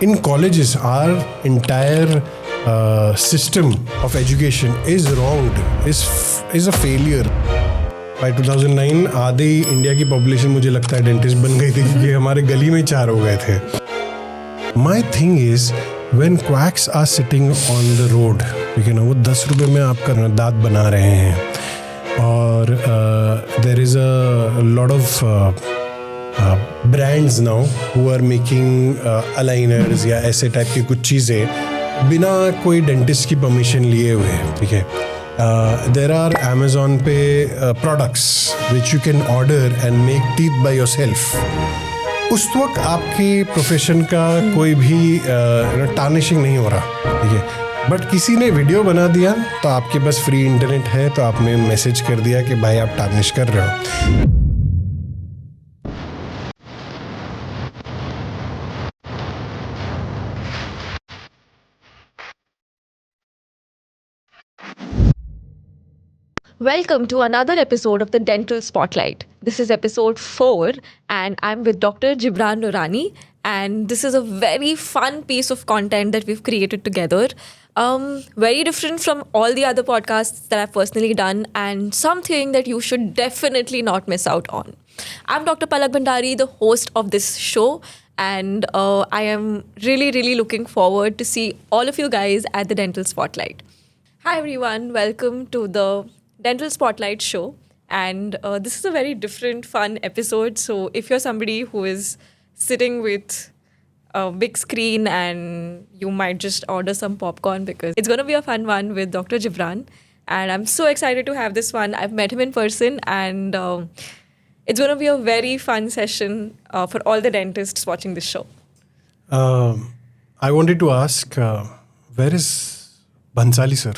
in colleges, our entire system of education is wronged, is a failure. By 2009 आधे India की population मुझे लगता है डेंटिस्ट बन गई थी, क्योंकि हमारे गली में 4 हो गए थे. My thing is when quacks are sitting on the road, ठीक है ना, वो 10 रुपये में आपका दांत बना रहे हैं, और there is a lot of brands now who are making aligners या ऐसे टाइप की कुछ चीज़ें बिना कोई डेंटिस्ट की परमिशन लिए हुए, ठीक है. There are Amazon पे products which you can order and make teeth by yourself. उस वक्त आपकी प्रोफेशन का कोई भी टार्निशिंग नहीं हो रहा, ठीक है. बट किसी ने वीडियो बना दिया, तो आपके पास फ्री इंटरनेट है, तो आपने मैसेज कर दिया कि भाई आप टार्निश कर रहे हो. Welcome to another episode of the Dental Spotlight. This is episode 4 and I'm with Dr. Jibran Nurani, and this is a very fun piece of content that we've created together. Very different from all the other podcasts that I've personally done, and something that you should definitely not miss out on. I'm Dr. Palak Bhandari, the host of this show, and I am really looking forward to see all of you guys at the Dental Spotlight. Hi everyone, welcome to the Dental Spotlight show, and this is a very different, fun episode. So if you're somebody who is sitting with a big screen, and you might just order some popcorn, because it's going to be a fun one with Dr. Jibran, and I'm so excited to have this one. I've met him in person, and it's going to be a very fun session for all the dentists watching this show. I wanted to ask, where is Bhansali sir?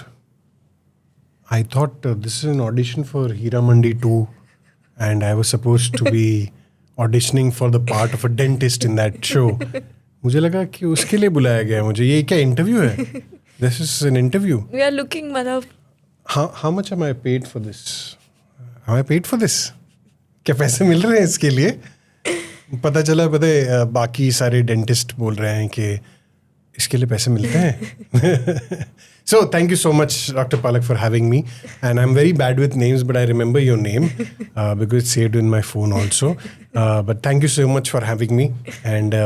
I thought this is an audition for Hira Mandi 2, and I was supposed to be auditioning for the part of a dentist in that show. मुझे लगा कि उसके लिए बुलाया गया है मुझे. ये क्या इंटरव्यू है? This is an interview. We are looking, मतलब. How much am I paid for this? Am I paid for this? क्या पैसे मिल रहे हैं इसके लिए? पता है बाकी सारे डेंटिस्ट बोल रहे हैं कि इसके लिए पैसे मिलते हैं. So thank you so much, Dr. Palak, for having me. And I'm very bad with names, but I remember your name because it's saved in my phone also. But thank you so much for having me. And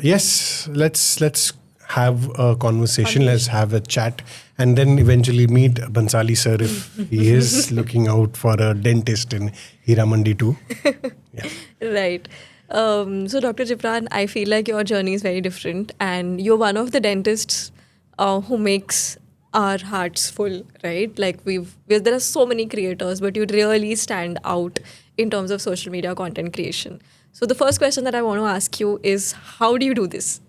yes, let's have a conversation. Let's have a chat, and then eventually meet Bhansali sir if he is looking out for a dentist in Hira Mandi 2. Yeah. Right. So Dr. Jibran, I feel like your journey is very different, and you're one of the dentists who makes our hearts full, right? Like there are so many creators, but you really stand out in terms of social media content creation. So the first question that I want to ask you is, how do you do this?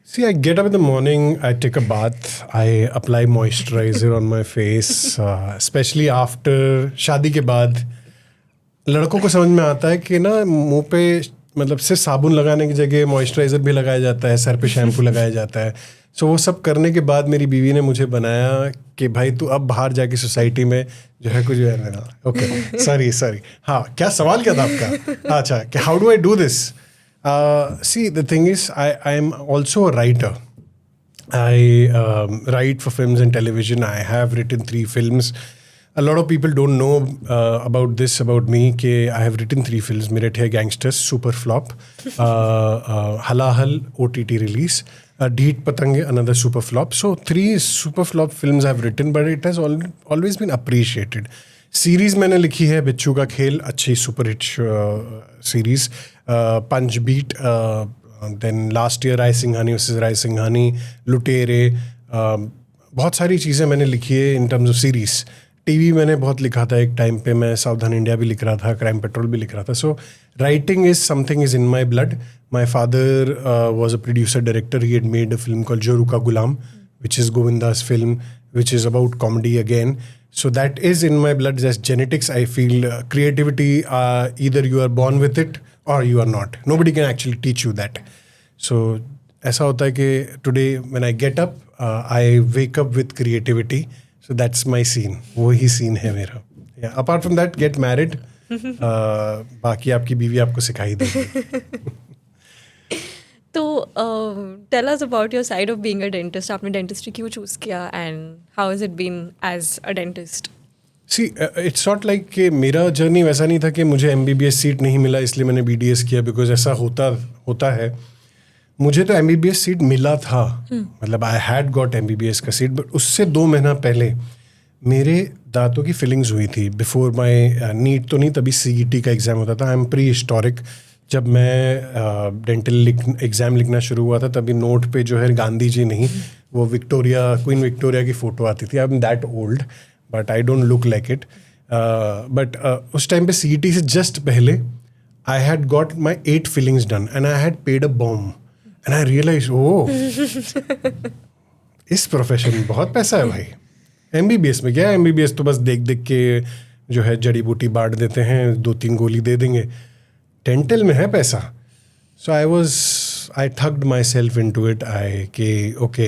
See, I get up in the morning, I take a bath, I apply moisturizer on my face, especially after शादी के बाद लड़कों को समझ में आता है कि ना मुंह पे मतलब सिर्फ साबुन लगाने की जगह मॉइस्चराइज़र भी लगाया जाता है, सर पे शैम्पू लगाया जाता है. सो वो सब करने के बाद मेरी बीवी ने मुझे बनाया कि भाई तू अब बाहर जाके सोसाइटी में जो है कुछ ओके सॉरी हाँ, क्या सवाल क्या था आपका? अच्छा, कि how do I do this? See the thing is I am also a writer. I write for films and television. I have written 3 films. A lot of people don't know about me कि I have written 3 films. Mere The Gangsters, super flop. Halahal, OTT release. Dheet Patange, another super flop. So 3 super flop films I've written, but it has always been appreciated. Series मैंने लिखी है बिच्छू का खेल, अच्छी super hit series. Punch Beat, then last year Rai Singhani vs. Rai Singhani, लुटेरे, बहुत सारी चीज़ें मैंने लिखी है in terms of series. TV मैंने बहुत लिखा था एक टाइम पे. मैं सावधान इंडिया भी लिख रहा था, क्राइम पेट्रोल भी लिख रहा था. So writing is something is in my blood. My father was a producer director. He had made a film called Joru ka Ghulam, which is Govinda's film, which is about comedy again. So that is in my blood. As genetics, I feel creativity, either you are born with it or you are not. Nobody can actually teach you that. So ऐसा होता है कि today when I get up, I wake up with creativity. So that's my scene. वही scene है मेरा. Yeah. Apart from that, get married. बाकी आपकी बीवी आपको सिखाई देगी. तो tell us about your side of being a dentist. आपने डेंटिस्ट्री क्यों चूज किया and how has it been as a dentist? See it's not like कि मेरा जर्नी वैसा नहीं था कि मुझे MBBS सीट नहीं मिला इसलिए मैंने BDS किया, बिकॉज ऐसा होता है. मुझे तो MBBS सीट मिला था, मतलब आई हैड गॉट MBBS का सीट, बट उससे 2 महीना पहले मेरे दांतों की फिलिंग्स हुई थी. बिफोर माई नीट तो नहीं, तभी CET का एग्ज़ाम होता था. I am pre historic. जब मैं डेंटल एग्ज़ाम लिखना शुरू हुआ था तभी नोट पे जो है गांधी जी नहीं, वो क्वीन विक्टोरिया की फ़ोटो आती थी. I am that old but I don't look like it. But उस टाइम पे CET से जस्ट पहले I had got my 8 fillings done and I had paid a bomb and I realise इस profession में बहुत पैसा है भाई. MBBS में क्या है, MBBS तो बस देख देख के जो है जड़ी बूटी बांट देते हैं, 2-3 गोली दे देंगे. डेंटल में है पैसा. So I tugged myself into it. Okay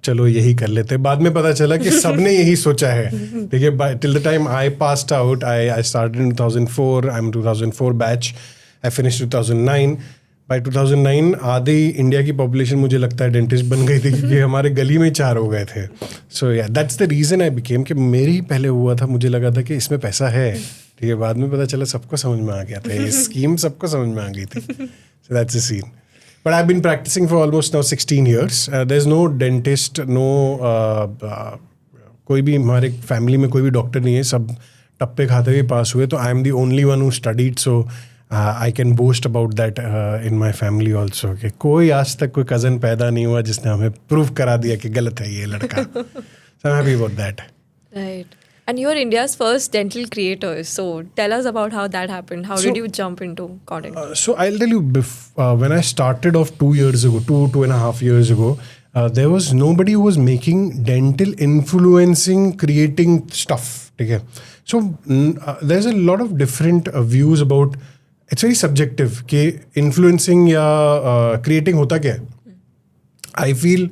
चलो यही कर लेते. बाद में पता चला कि सबने यही सोचा है. ठीक है, till the time I passed out, I started in 2004. I am 2004 batch. I finish 2009. By 2009 आधी इंडिया की पॉपुलेशन मुझे लगता है डेंटिस्ट बन गई थी, क्योंकि हमारे गली में 4 हो गए थे. सो या that's the reason I became, कि मेरे ही पहले हुआ था, मुझे लगा था कि इसमें पैसा है. ठीक है, बाद में पता चला सबको समझ में आ गया था, ये स्कीम सबको समझ में आ गई थी. So that's the scene. But I have been practising for almost now 16 years. There is no dentist, कोई भी हमारे फैमिली में कोई भी डॉक्टर नहीं है. सब टप्पे खाते हुए पास हुए. तो I am the only one who studied. So I can boast about that in my family also, कि कोई आज तक कोई कज़न पैदा नहीं हुआ जिसने हमें प्रूव करा दिया कि गलत है ये लड़का. So I'm happy about that. Right. And you're India's first dental creator. So tell us about how that happened. How did you jump into content? So I'll tell you, when I started off 2.5 years ago, there was nobody who was making dental influencing, creating stuff. Okay? So there's a lot of different views about. It's very subjective कि influencing या creating होता क्या है. I feel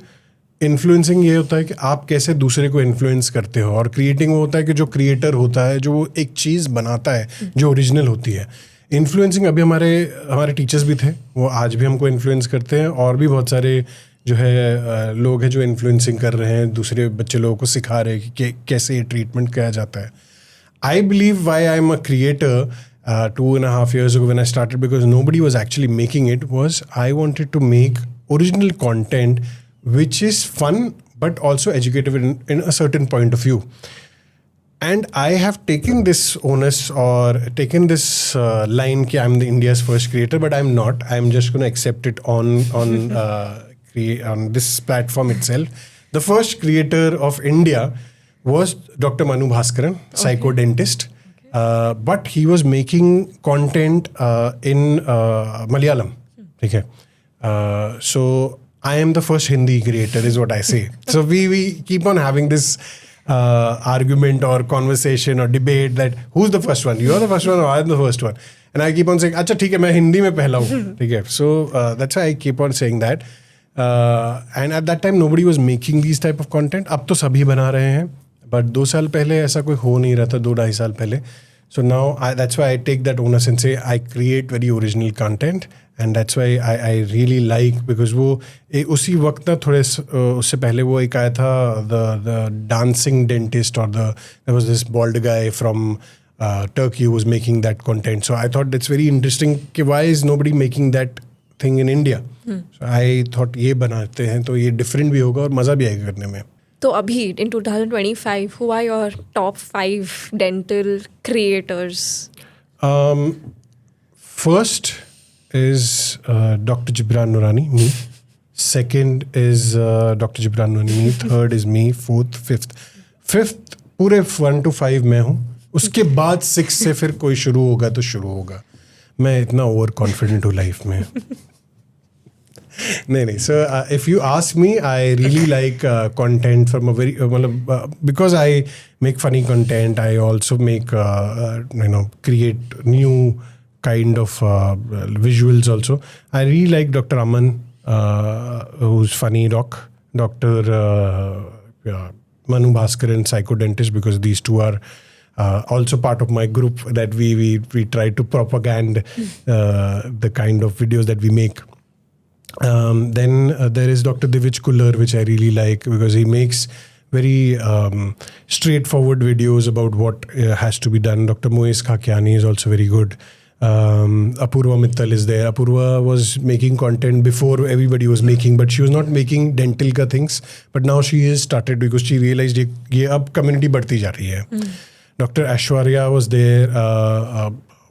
influencing ये होता है कि आप कैसे दूसरे को इन्फ्लुएंस करते हो, और क्रिएटिंग वो होता है कि जो क्रिएटर होता है, जो एक चीज़ बनाता है जो ओरिजिनल होती है. इन्फ्लुएंसिंग अभी हमारे टीचर्स भी थे, वो आज भी हमको इन्फ्लुएंस करते हैं, और भी बहुत सारे जो है लोग हैं जो इन्फ्लुएंसिंग कर रहे हैं, दूसरे बच्चे लोगों को सिखा रहे हैं कि कैसे ये ट्रीटमेंट किया जाता है. I believe why I am a creator 2.5 years ago when I started, because nobody was actually making it, was I wanted to make original content which is fun but also educative in a certain point of view. And I have taken this onus, or taken this line कि I'm the India's first creator, but I'm not. I'm just going to accept it on this platform itself. The first creator of India was Dr. Manu Bhaskaran, psychodentist. But he was making content in Malayalam. Okay. So I am the first Hindi creator is what I say. So we keep on having this argument or conversation or debate that who's the first one? You're the first one or I'm the first one? And I keep on saying, अच्छा ठीक है मैं हिंदी में पहला हूँ. ठीक है. So that's why I keep on saying that. And at that time nobody was making these type of content. अब तो सभी बना रहे हैं. But 2 साल पहले ऐसा कोई हो नहीं रहा था, 2-2.5 साल पहले. So now that's why I take that onus and say I create very original content, and that's why I really like, because वो उसी वक्त ना थोड़े उससे पहले वो एक आया था the dancing dentist, or there was this bald guy from Turkey who was making that content. So I thought that's very interesting कि why is nobody making that thing in India? So I thought ये बनाते हैं तो ये different भी होगा और मज़ा भी आएगा करने में. तो अभी in 2025, who are your top 5 dental creators? First is Dr. Jibran Noorani, me. Second is Dr. Jibran Noorani, me. Third is me. Fourth, fifth पूरे 1 to 5 मैं हूँ. उसके बाद 6 से फिर कोई शुरू होगा तो शुरू होगा. मैं इतना ओवर कॉन्फिडेंट हूँ लाइफ में. नहीं. So if you ask me, I really like content from a very because I make funny content. I also make create new kind of visuals also. I really like Dr. Aman, who's funny doc. Dr. Manu Bhaskaran, psychodentist, because these two are also part of my group that we try to propaganda the kind of videos that we make. Then there is Dr. Divij Kullar, which I really like because he makes very straightforward videos about what has to be done. Dr. Moez Khakiani is also very good. Apurva Mittal is there. Apurva was making content before everybody was making, but she was not making dental ka things. But now she has started because she realized ये अब community बढ़ती जा रही है. Dr. Aishwarya was there.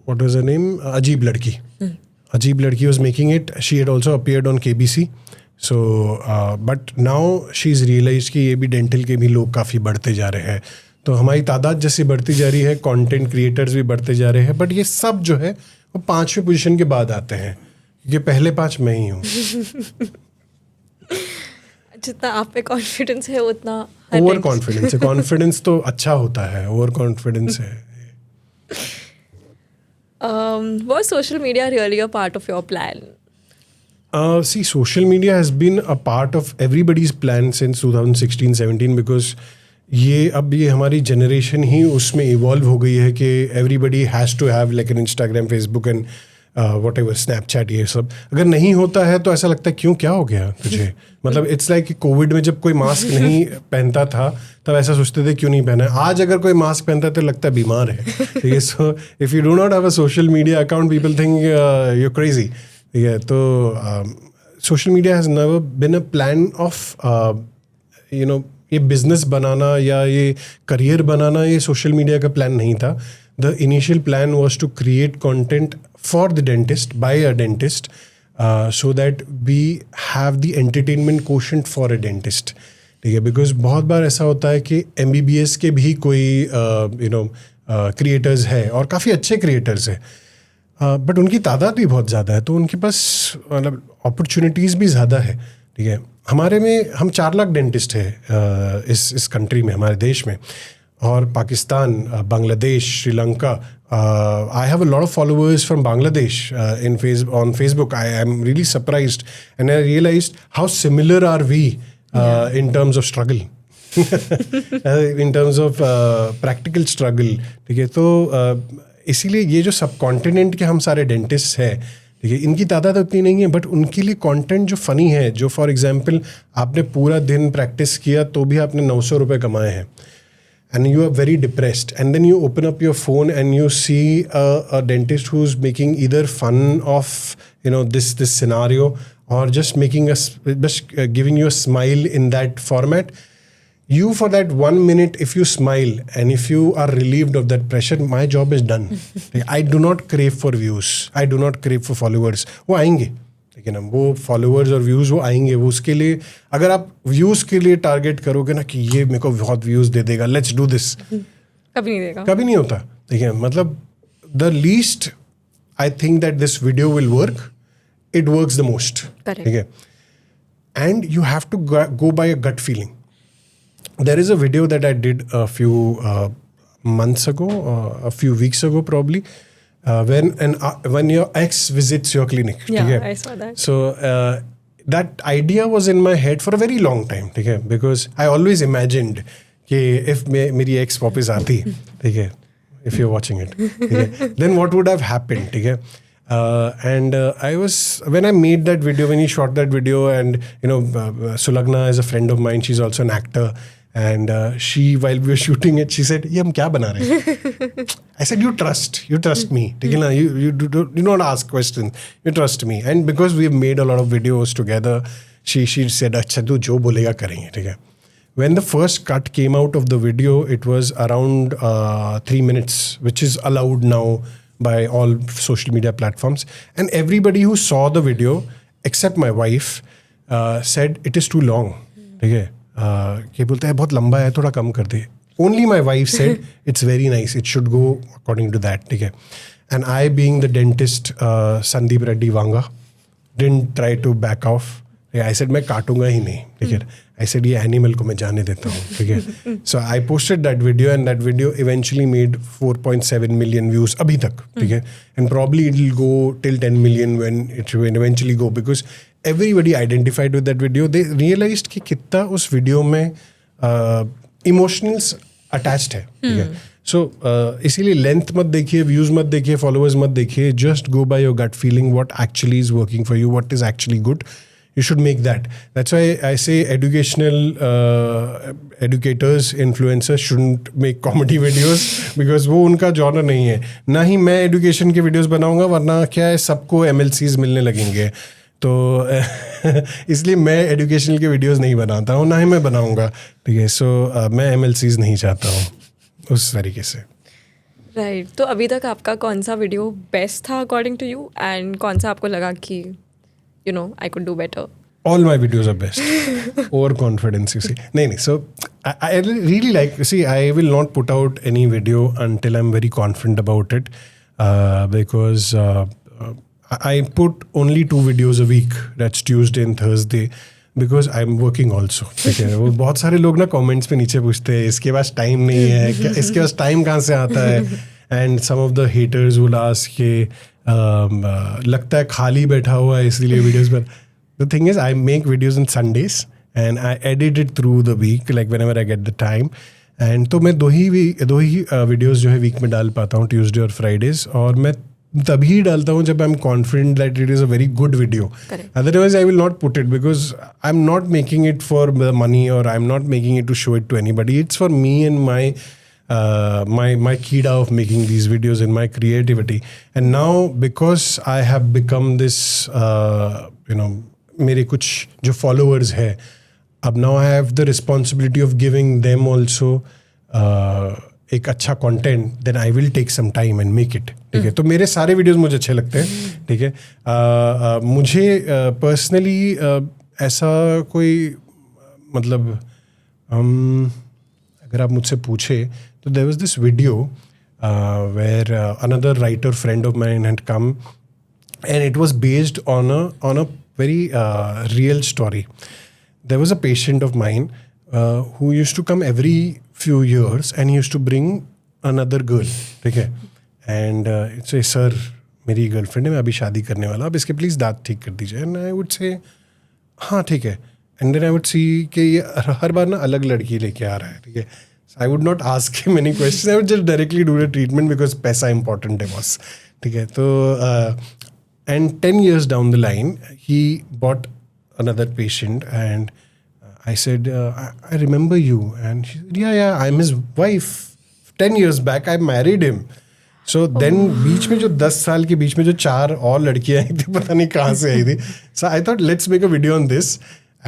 What was her name? Ajeeb Ladki. Ajeeb Ladki was making it. She had also appeared on KBC. So, but now she's realized कि ये भी dental के भी लोग काफ़ी बढ़ते जा रहे हैं. तो हमारी तादाद जैसे बढ़ती जा रही है, कंटेंट क्रिएटर्स भी बढ़ते जा रहे हैं. बट ये सब जो है वो 5वें पोजीशन के बाद आते हैं. ये पहले 5 मैं ही हूँ. जितना आप पे कॉन्फिडेंस है उतना ओवर कॉन्फिडेंस है. कॉन्फिडेंस तो अच्छा होता है, ओवर कॉन्फिडेंस है. Was social media really a part of your plan? See, social media has been a part of everybody's plan since 2016-17 because ये हमारी जनरेशन ही उसमें इवॉल्व हो गई है कि everybody has to have like an Instagram, Facebook and whatever, Snapchat. ये सब अगर नहीं होता है तो ऐसा लगता है क्यों, क्या हो गया तुझे. मतलब इट्स लाइक कोविड में जब कोई मास्क नहीं पहनता था तब ऐसा सोचते थे क्यों नहीं पहना है. आज अगर कोई मास्क पहनता है तो लगता है बीमार है. ठीक है. So if you do not have a social media account people think you crazy. ठीक है. तो social media has never been a plan of ये बिजनेस बनाना या ये करियर बनाना. ये सोशल मीडिया का प्लान नहीं था. The initial plan was to create content for the dentist by a dentist so that we have the entertainment quotient for a dentist. ठीक है. Because बहुत बार ऐसा होता है कि MBBS के भी कोई क्रिएटर्स है और काफ़ी अच्छे क्रिएटर्स हैं, बट उनकी तादाद भी बहुत ज़्यादा है, तो उनके पास मतलब अपॉर्चुनिटीज़ भी ज़्यादा है. ठीक है. हमारे में हम 4 लाख डेंटिस्ट हैं इस कंट्री में, हमारे देश में. और Pakistan, Bangladesh, Sri Lanka, I have a lot of followers from Bangladesh on Facebook. I am really surprised and I realized how similar are we in terms of struggle. in terms of practical struggle. ठीक है. तो इसीलिए ये जो सब कॉन्टिनेंट के हम सारे डेंटिस्ट हैं, ठीक है, इनकी तादाद उतनी नहीं है, बट उनके लिए कंटेंट जो फ़नी है, जो फॉर एग्जांपल आपने पूरा दिन प्रैक्टिस किया तो भी आपने 900 रुपये कमाए हैं and you are very depressed and then you open up your phone and you see a dentist who is making either fun of this scenario और just giving you a smile in that format. You, for that 1 minute, if you smile and if you are relieved of that pressure, my job is done. I do not crave for views. I do not crave for followers. वो आएंगे, ठीक है ना. वो followers और views वो आएंगे. वो उसके लिए अगर आप views के लिए टारगेट करोगे ना कि ये मेरे को बहुत views दे देगा, let's do this, कभी नहीं देगा. कभी नहीं होता. ठीक है. मतलब the least I think that this video will work, it works the most. Correct. ठीक है. And you have to go by a gut feeling. There is a video that I did a few months ago, a few weeks ago probably, when your ex visits your clinic. Yeah, I saw that. So that idea was in my head for a very long time. ठीक है. Because I always imagined कि if मेरी ex वापस आती, ठीक है, if you're watching it, ठीक है, then what would have happened. ठीक है. When I made that video, when he shot that video, and Sulagna is a friend of mine, she's also an actor, and she, while we were shooting it, she said, "ये हम क्या बना रहे हैं?" I said, "You trust me, ठीक है ना? You don't ask questions, you trust me." And because we have made a lot of videos together, she said, "अच्छा तू जो बोलेगा करेंगे." ठीक है. When the first cut came out of the video, it was around 3 minutes, which is allowed now by all social media platforms, and everybody who saw the video except my wife said it is too long. ठीक है. ये बोलते हैं बहुत लंबा है, थोड़ा कम कर दे. Only my wife said it's very nice, it should go according to that. ठीक है. And I, being the dentist, Sandeep Reddy Vanga, didn't try to back off. I said मैं काटूंगा ही नहीं. ठीक है. I said ये एनिमल को मैं जाने देता हूँ. ठीक है. So I posted that video and that video eventually made 4.7 million views अभी तक. ठीक है. And probably it will go till 10 million when it will eventually go, because everybody identified with that video. They realized कि कितना उस video में emotionals attached है. ठीक है. सो इसीलिए लेंथ मत देखिए, व्यूज़ मत देखिए, फॉलोअर्स मत देखिए. Just go by your gut feeling, what actually is working for you, what is actually good. you should make that. That's why I say educators, influencers shouldn't make comedy videos because वो उनका genre नहीं है. ना ही मैं education के videos बनाऊंगा, वरना क्या है, सबको MLCs मिलने लगेंगे. तो इसलिए मैं एजुकेशनल के वीडियोस नहीं बनाता हूँ, ना ही मैं बनाऊंगा. ठीक है, सो मैं MLCs नहीं चाहता हूँ उस तरीके से. राइट. तो अभी तक आपका कौन सा वीडियो बेस्ट था अकॉर्डिंग टू यू, एंड कौन सा आपको लगा कि you know I could do better? All my videos are best. Overconfidence, you see. No. So I really like. See, I will not put out any video until I'm very confident about it, because I put only 2 videos a week. That's Tuesday and Thursday, because I'm working also. ठीक है. वो बहुत सारे लोग ना comments पे नीचे पूछते हैं, इसके पास time नहीं है, इसके पास time कहाँ से आता है? And some of the haters will ask कि लगता है खाली बैठा हुआ है इसलिए videos पर. The thing is, I make videos on Sundays and I edit it through the week, like whenever I get the time. And तो मैं दो ही videos जो है week में डाल पाता हूँ, Tuesday और Fridays. और मैं तभी डालता हूँ जब I'm confident that it is a very good video. Correct. Otherwise, I will not put it because I'm not making it for the money, or I'm not making it to show it to anybody. It's for me and my kida of making these videos and my creativity. And now because I have become this, मेरे कुछ जो followers है, अब now I have the responsibility of giving them also एक अच्छा content, then I will take some time and make it. ठीक है, तो मेरे सारे वीडियोस मुझे अच्छे लगते हैं. ठीक है, मुझे पर्सनली ऐसा कोई मतलब अगर आप मुझसे पूछे तो there was this video where another writer friend of mine had come and it was based on a very real story. There was a patient of mine who used to come every few years and he used to bring another girl. ठीक है, and say sir मेरी girlfriend है, मैं अभी शादी करने वाला, आप इसके प्लीज़ दांत ठीक कर दीजिए. and I would say हाँ ठीक है, and then I would see कि ये हर बार ना अलग लड़की लेके आ रहा है. ठीक है, so I would not ask him any questions. I would just directly do the treatment because पैसा important है बस. ठीक है, तो and 10 years down the line, he bought another patient, and I said, I remember you. And she said, yeah, I'm his wife. 10 years back, I married him. So then, बीच में जो 10 साल के बीच में जो 4 और लड़कियाँ आई थी, पता नहीं कहाँ से आई थी. So I thought, let's make a video on this.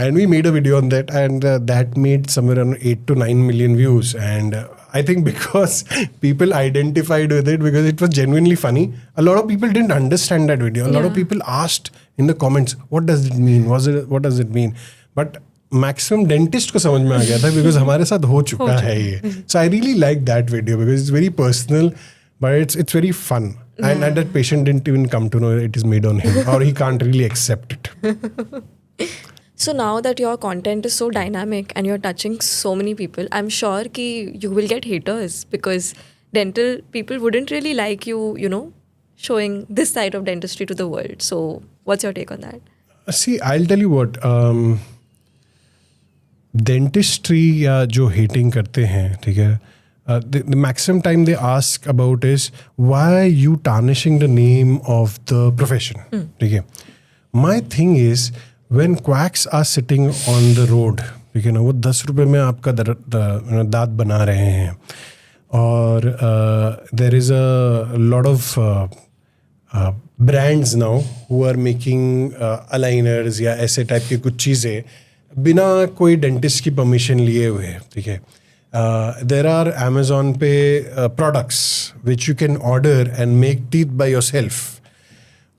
And we made a video on that, and that made somewhere around 8 to 9 million views. And I think because people identified with it, because it was genuinely funny. A lot of people didn't understand that video. A lot of people asked in the comments, what does it mean? What does it mean? But maximum dentist को समझ में आ गया था because हमारे साथ हो चुका है ये. So I really like that video because it's very personal, but it's very fun. And that patient didn't even come to know it is made on him, or he can't really accept it. So now that your content is so dynamic and you're touching so many people, I'm sure कि you will get haters because dental people wouldn't really like you know, showing this side of dentistry to the world. So what's your take on that? See, I'll tell you what. Dentistry या जो hating करते हैं, ठीक है, the maximum time they ask about is why are you tarnishing the name of the profession? ठीक है. My thing is, when quacks are sitting on the road, ठीक है ना, वो 10 रुपए में आपका दांत बना रहे हैं, और there is a lot of brands now who are making aligners या ऐसे टाइप की कुछ चीज़ें बिना कोई डेंटिस्ट की परमिशन लिए हुए. ठीक है, there are Amazon पे products which you can order and make teeth by yourself.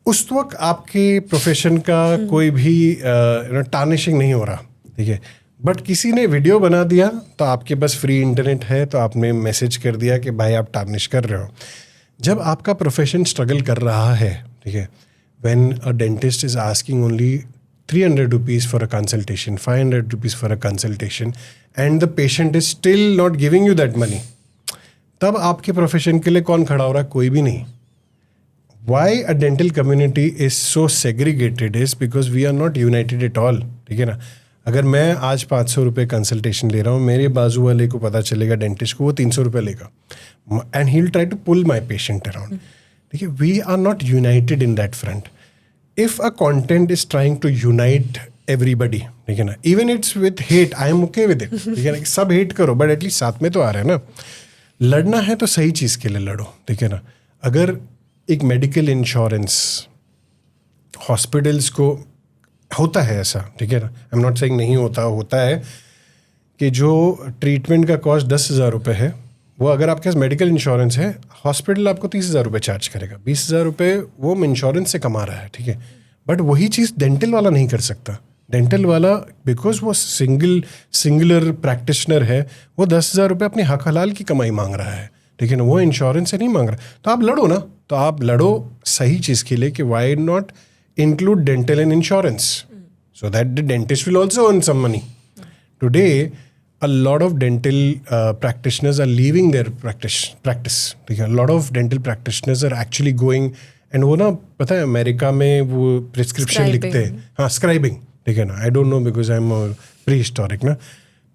उस वक्त आपके प्रोफेशन का कोई भी टार्निशिंग नहीं हो रहा. ठीक है, बट किसी ने वीडियो बना दिया, तो आपके पास फ्री इंटरनेट है, तो आपने मैसेज कर दिया कि भाई आप टार्निश कर रहे हो. जब आपका प्रोफेशन स्ट्रगल कर रहा है, ठीक है, when a dentist is asking only 300 rupees for a consultation, 500 rupees for a consultation, and the patient is still not giving you that money, तब आपके प्रोफेशन के लिए कौन खड़ा हो रहा है? कोई भी नहीं. Why a dental community is so segregated is because we are not united at all. ठीक है ना, अगर मैं आज 500 रुपये कंसल्टेशन ले रहा हूँ, मेरे बाजू वाले को पता चलेगा डेंटिस्ट को, वो 300 रुपये लेगा, and he will try to pull my patient around. ठीक है, we are not united in that front. If a content is trying to unite everybody, ठीक है ना. Even it's with hate, I am okay with it, ठीक है ना. सब hate करो बट एटलीस्ट साथ में तो आ रहे हैं ना. लड़ना है तो सही चीज़ के लिए लड़ो, ठीक है ना. अगर एक मेडिकल इंश्योरेंस हॉस्पिटल्स को होता है ऐसा, ठीक है ना, आई एम नॉट सेइंग नहीं होता, होता है कि जो ट्रीटमेंट का कॉस्ट 10,000 रुपये है, वो अगर आपके पास मेडिकल इंश्योरेंस है, हॉस्पिटल आपको 30,000 रुपये चार्ज करेगा. 20,000 रुपये वो इंश्योरेंस से कमा रहा है, ठीक है. बट वही चीज़ डेंटल वाला नहीं कर सकता. डेंटल वाला बिकॉज वो सिंगुलर प्रैक्टिशनर है, वो 10,000 रुपये अपनी हक हलाल की कमाई मांग रहा है, ठीक है ना. वो इंश्योरेंस से नहीं मांग रहा. तो आप लड़ो ना, तो आप लड़ो सही चीज़ के लिए कि why not include dental and insurance so that the dentist will also earn some money. Today a lot of dental practitioners are leaving their practice. ठीक है, a lot of dental practitioners are actually going and वो ना पता है America में वो prescription लिखते हैं, हाँ स्क्राइबिंग, ठीक है ना. आई don't no because I am pre historic ना.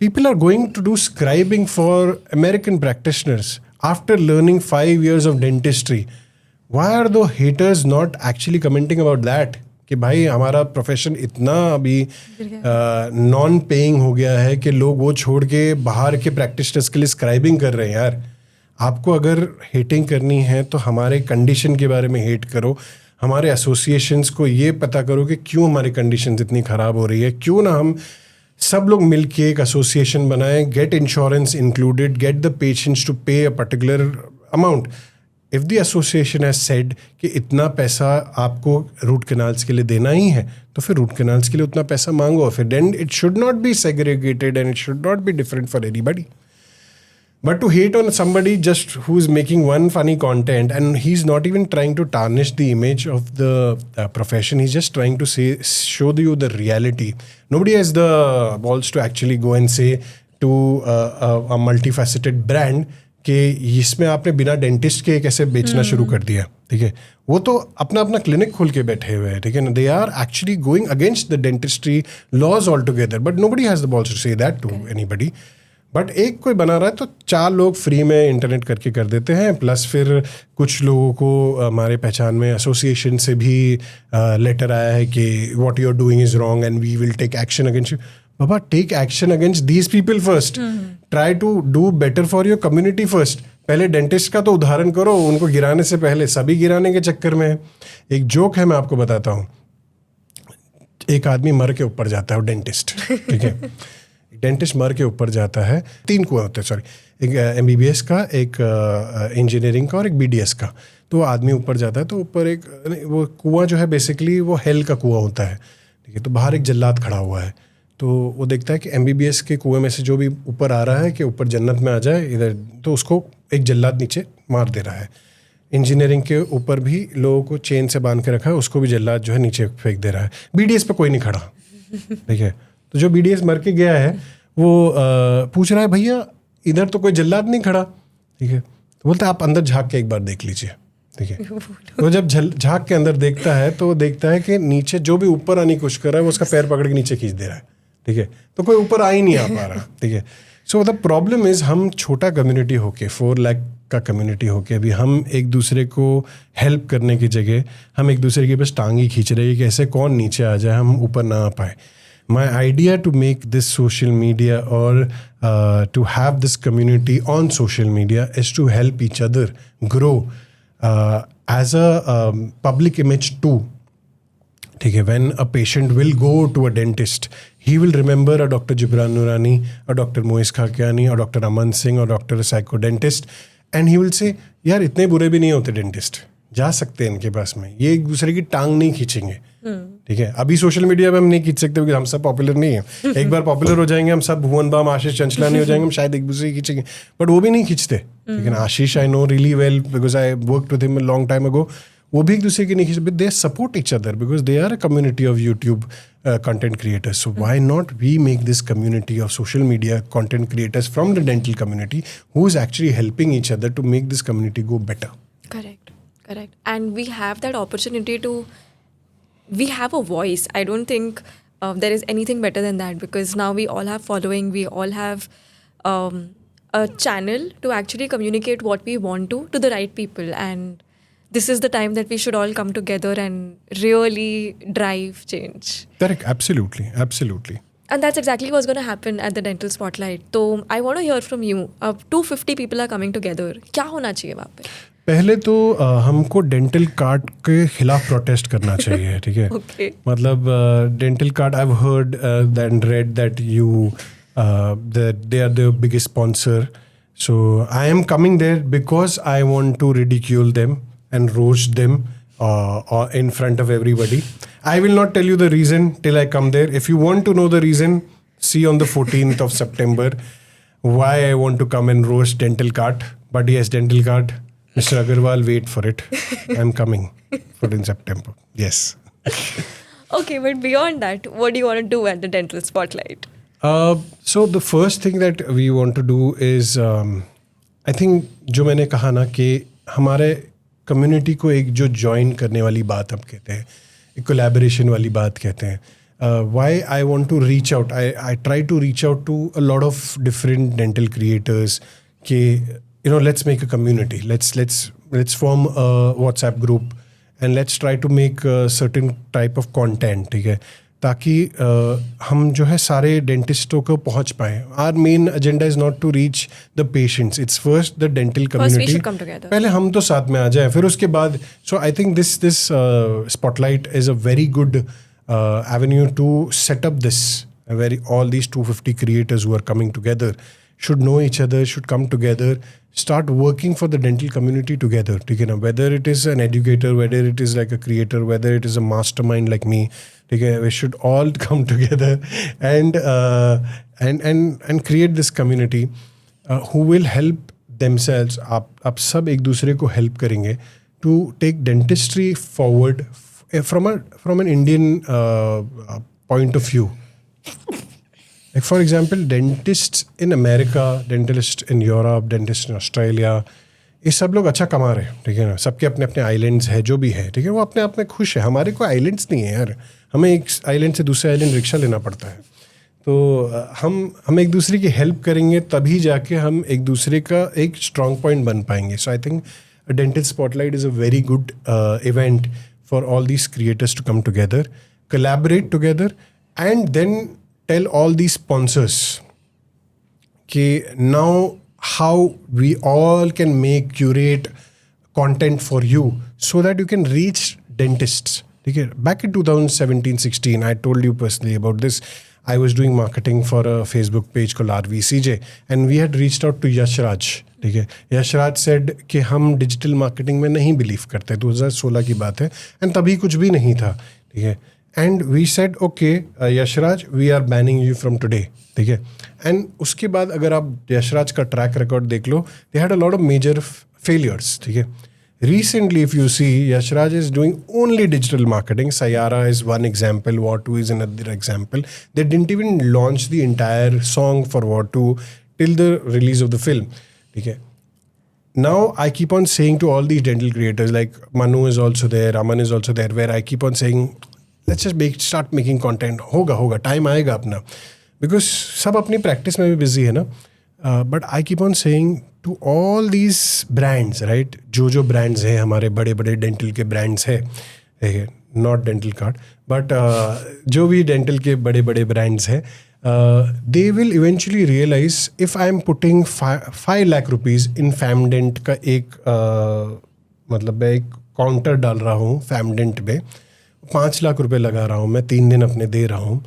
People are going to do scribing for American practitioners after learning 5 years of dentistry. Why are the haters not actually commenting about that? कि भाई हमारा profession इतना अभी non paying हो गया है कि लोग वो छोड़ के बाहर के प्रैक्टिशनर्स के लिए स्क्राइबिंग कर रहे हैं. यार आपको अगर हेटिंग करनी है तो हमारे कंडीशन के बारे में हेट करो, हमारे एसोसिएशंस को ये पता करो कि क्यों हमारी कंडीशन इतनी ख़राब हो रही है. क्यों ना हम सब लोग मिल के एक एसोसिएशन बनाएं, get insurance included, get the patients to pay a particular amount. If the association has said कि इतना पैसा आपको रूट कैनाल्स के लिए देना ही है, तो फिर रूट कैनाल्स के लिए उतना पैसा मांगो. फिर then it should not be segregated and it should not be different for anybody. But to hate on somebody just who's making one funny content and he's not even trying to tarnish the image of the profession, he's just trying to show you the reality. Nobody has the balls to actually go and say to a multifaceted brand कि इसमें आपने बिना dentist के कैसे बेचना शुरू कर दिया, ठीक है. वो तो अपना अपना क्लिनिक खोल के बैठे हुए हैं, ठीक है ना. They are actually going against the dentistry laws altogether, but nobody has the balls to say that to anybody. But एक कोई बना रहा है तो 4 लोग फ्री में इंटरनेट करके कर देते हैं, प्लस फिर कुछ लोगों को हमारे पहचान में एसोसिएशन से भी लेटर आया है कि what you are doing is wrong and we will take action against you. बाबा take action against these people first. Try to do better for your community first. पहले डेंटिस्ट का तो उदाहरण करो, उनको गिराने से पहले सभी गिराने के चक्कर में है. एक जोक है, मैं आपको बताता हूँ. एक आदमी मर के ऊपर जाता है, वो डेंटिस्ट, ठीक है. डेंटिस्ट मर के ऊपर जाता है. 3 कुआं होते हैं, सॉरी, एक MBBS का, एक इंजीनियरिंग का और एक BDS का. तो आदमी ऊपर जाता है, तो ऊपर एक वो कुआं जो है बेसिकली वो हेल का कुआं होता है, ठीक है. तो बाहर एक जल्लाद खड़ा हुआ है, तो वो देखता है कि MBBS के कुएं में से जो भी ऊपर आ रहा है कि ऊपर जन्नत में आ जाए इधर, तो उसको एक जल्लाद नीचे मार दे रहा है. इंजीनियरिंग के ऊपर भी लोगों को चेन से बांध के रखा है, उसको भी जल्लाद जो है नीचे फेंक दे रहा है. BDS पे कोई नहीं खड़ा, ठीक है. तो जो BDS मर के गया है वो पूछ रहा है, भैया इधर तो कोई जल्लाद नहीं खड़ा, ठीक है. तो बोलता है आप अंदर झाँक के एक बार देख लीजिए, ठीक है. तो जब झाँक के अंदर देखता है तो देखता है कि नीचे जो भी ऊपर आने की कोशिश कर रहा है वो उसका पैर पकड़ के नीचे खींच दे रहा है, ठीक है. तो कोई ऊपर आ ही नहीं आ पा रहा, ठीक है. सो द प्रॉब्लम इज़ हम छोटा कम्युनिटी होके, 4 लाख का कम्युनिटी होके अभी हम एक दूसरे को हेल्प करने की जगह हम एक दूसरे के बस टांगी खींच रहे हैं कि ऐसे कौन नीचे आ जाए, हम ऊपर ना आ पाए. My idea to make this social media or to have this community on social media is to help each other grow as a public image too. ठीक है. When a patient will go to a dentist, he will remember a Dr. Jibran Nurani, a Dr. Moez Khakiani, a Dr. Aman Singh, or Dr. Psychodentist, and he will say, यार इतने बुरे भी नहीं होते dentist, जा सकते हैं इनके पास में, ये एक दूसरे की टांग नहीं खींचेंगे, ठीक है. अभी सोशल मीडिया पे हम नहीं खींच सकते क्योंकि हम सब पॉपुलर नहीं है. एक बार पॉपुलर हो जाएंगे हम सब, भुवन बाम, आशीष चंचलानी हो जाएंगे, हम शायद एक दूसरे की खींचेंगे, बट वो भी नहीं खींचते, ठीक है ना. Ashish I know really well because I worked with him a long time ago. वो भी एक दूसरे की नहीं खींचते, but they support each other because they are a community of YouTube content creators. So why not we make this community of social media content creators from the dental community who is actually helping each other to make this community go better. Correct. And we have that opportunity to, we have a voice. I don't think there is anything better than that, because now we all have following, we all have a channel to actually communicate what we want to the right people. And this is the time that we should all come together and really drive change. Correct. Absolutely. And that's exactly what's going to happen at the Dental Spotlight. So I want to hear from you. 250 people are coming together. क्या होना चाहिए वहाँ पे? पहले तो हमको dental card के खिलाफ प्रोटेस्ट करना चाहिए, ठीक है? Okay. मतलब dental card, I have heard and read that you they are the biggest sponsor. So I am coming there because I want to ridicule them and roast them in front of everybody. I will not tell you the reason till I come there. If you want to know the reason, see on the 14th of September why I want to come and roast Dental Cart. But yes, Dental Cart, Mr. Agarwal, wait for it. I'm coming for in September. Yes. Okay, but beyond that, what do you want to do at the Dental Spotlight? So the first thing that we want to do is, I think जो मैंने कहा ना कि हमारे community को एक जो join करने वाली बात हम कहते हैं, एक कोलैबोरेशन वाली बात कहते हैं. Why I want to reach out, I try to reach out to a lot of different dental creators कि let's make a community, let's form a WhatsApp group and let's try to make a certain type of content, ठीक है, ताकि हम जो है सारे डेंटिस्टों को पहुंच पाएँ. Our main agenda is not to reach the patients, it's first the dental community. पहले हम तो साथ में आ जाएं, फिर उसके बाद. So I think this spotlight is a very good avenue to set up this, all these 250 creators who are coming together should know each other, should come together, start working for the dental community together. Whether it is an educator, whether it is like a creator, whether it is a mastermind like me, we should all come together and create this community who will help themselves. आप सब एक दूसरे को help करेंगे to take dentistry forward from an Indian point of view. Like for example, dentists in America, dentists in Europe, dentists in Australia, ये सब लोग अच्छा कमा रहे हैं, ठीक है ना. सबके अपने अपने आइलैंड्स है, जो भी है, ठीक है, वो अपने आप में खुश है. हमारे कोई आइलैंड्स नहीं है यार, हमें एक आइलैंड से दूसरे आइलैंड रिक्शा लेना पड़ता है. तो हम एक दूसरे की हेल्प करेंगे, तभी जाके हम एक दूसरे का एक स्ट्रॉन्ग पॉइंट बन पाएंगे. So I think dental spotlight is a very good event for all these creators to come together, collaborate together, and then tell all these sponsors now how we all can curate content for you so that you can reach dentists. Okay? Back in 2017-16, I told you personally about this. I was doing marketing for a Facebook page called RVCJ, and we had reached out to Yash Raj. ठीक है, Yashraj said कि हम digital marketing में नहीं believe करते. 2016 की बात है, एंड तभी कुछ भी नहीं था, ठीक है. And we said okay Yashraj, we are banning you from today, ठीक है. एंड उसके बाद अगर आप यशराज का ट्रैक रिकॉर्ड देख लो, they had a lot of major failures, ठीक है. Recently, if you see, Yashraj is doing only digital marketing. Sayara is one example. What2 is another example. They didn't even launch the entire song for What2 till the release of the film. Okay. Now I keep on saying to all these dental creators, like Manu is also there, Raman is also there, where I keep on saying, let's just start making content. होगा time आएगा अपना, because सब अपनी practice में भी busy है ना. But I keep on saying to all these brands, right? जो brands हैं हमारे बड़े dental के brands हैं, not Dental Cart, but जो भी dental के बड़े brands हैं, they will eventually realize if I am putting 5 lakh rupees in FamDent का एक मतलब मैं एक काउंटर डाल रहा हूँ FamDent में, 5 लाख रुपए लगा रहा हूँ मैं, 3 दिन अपने दे रहा हूँ.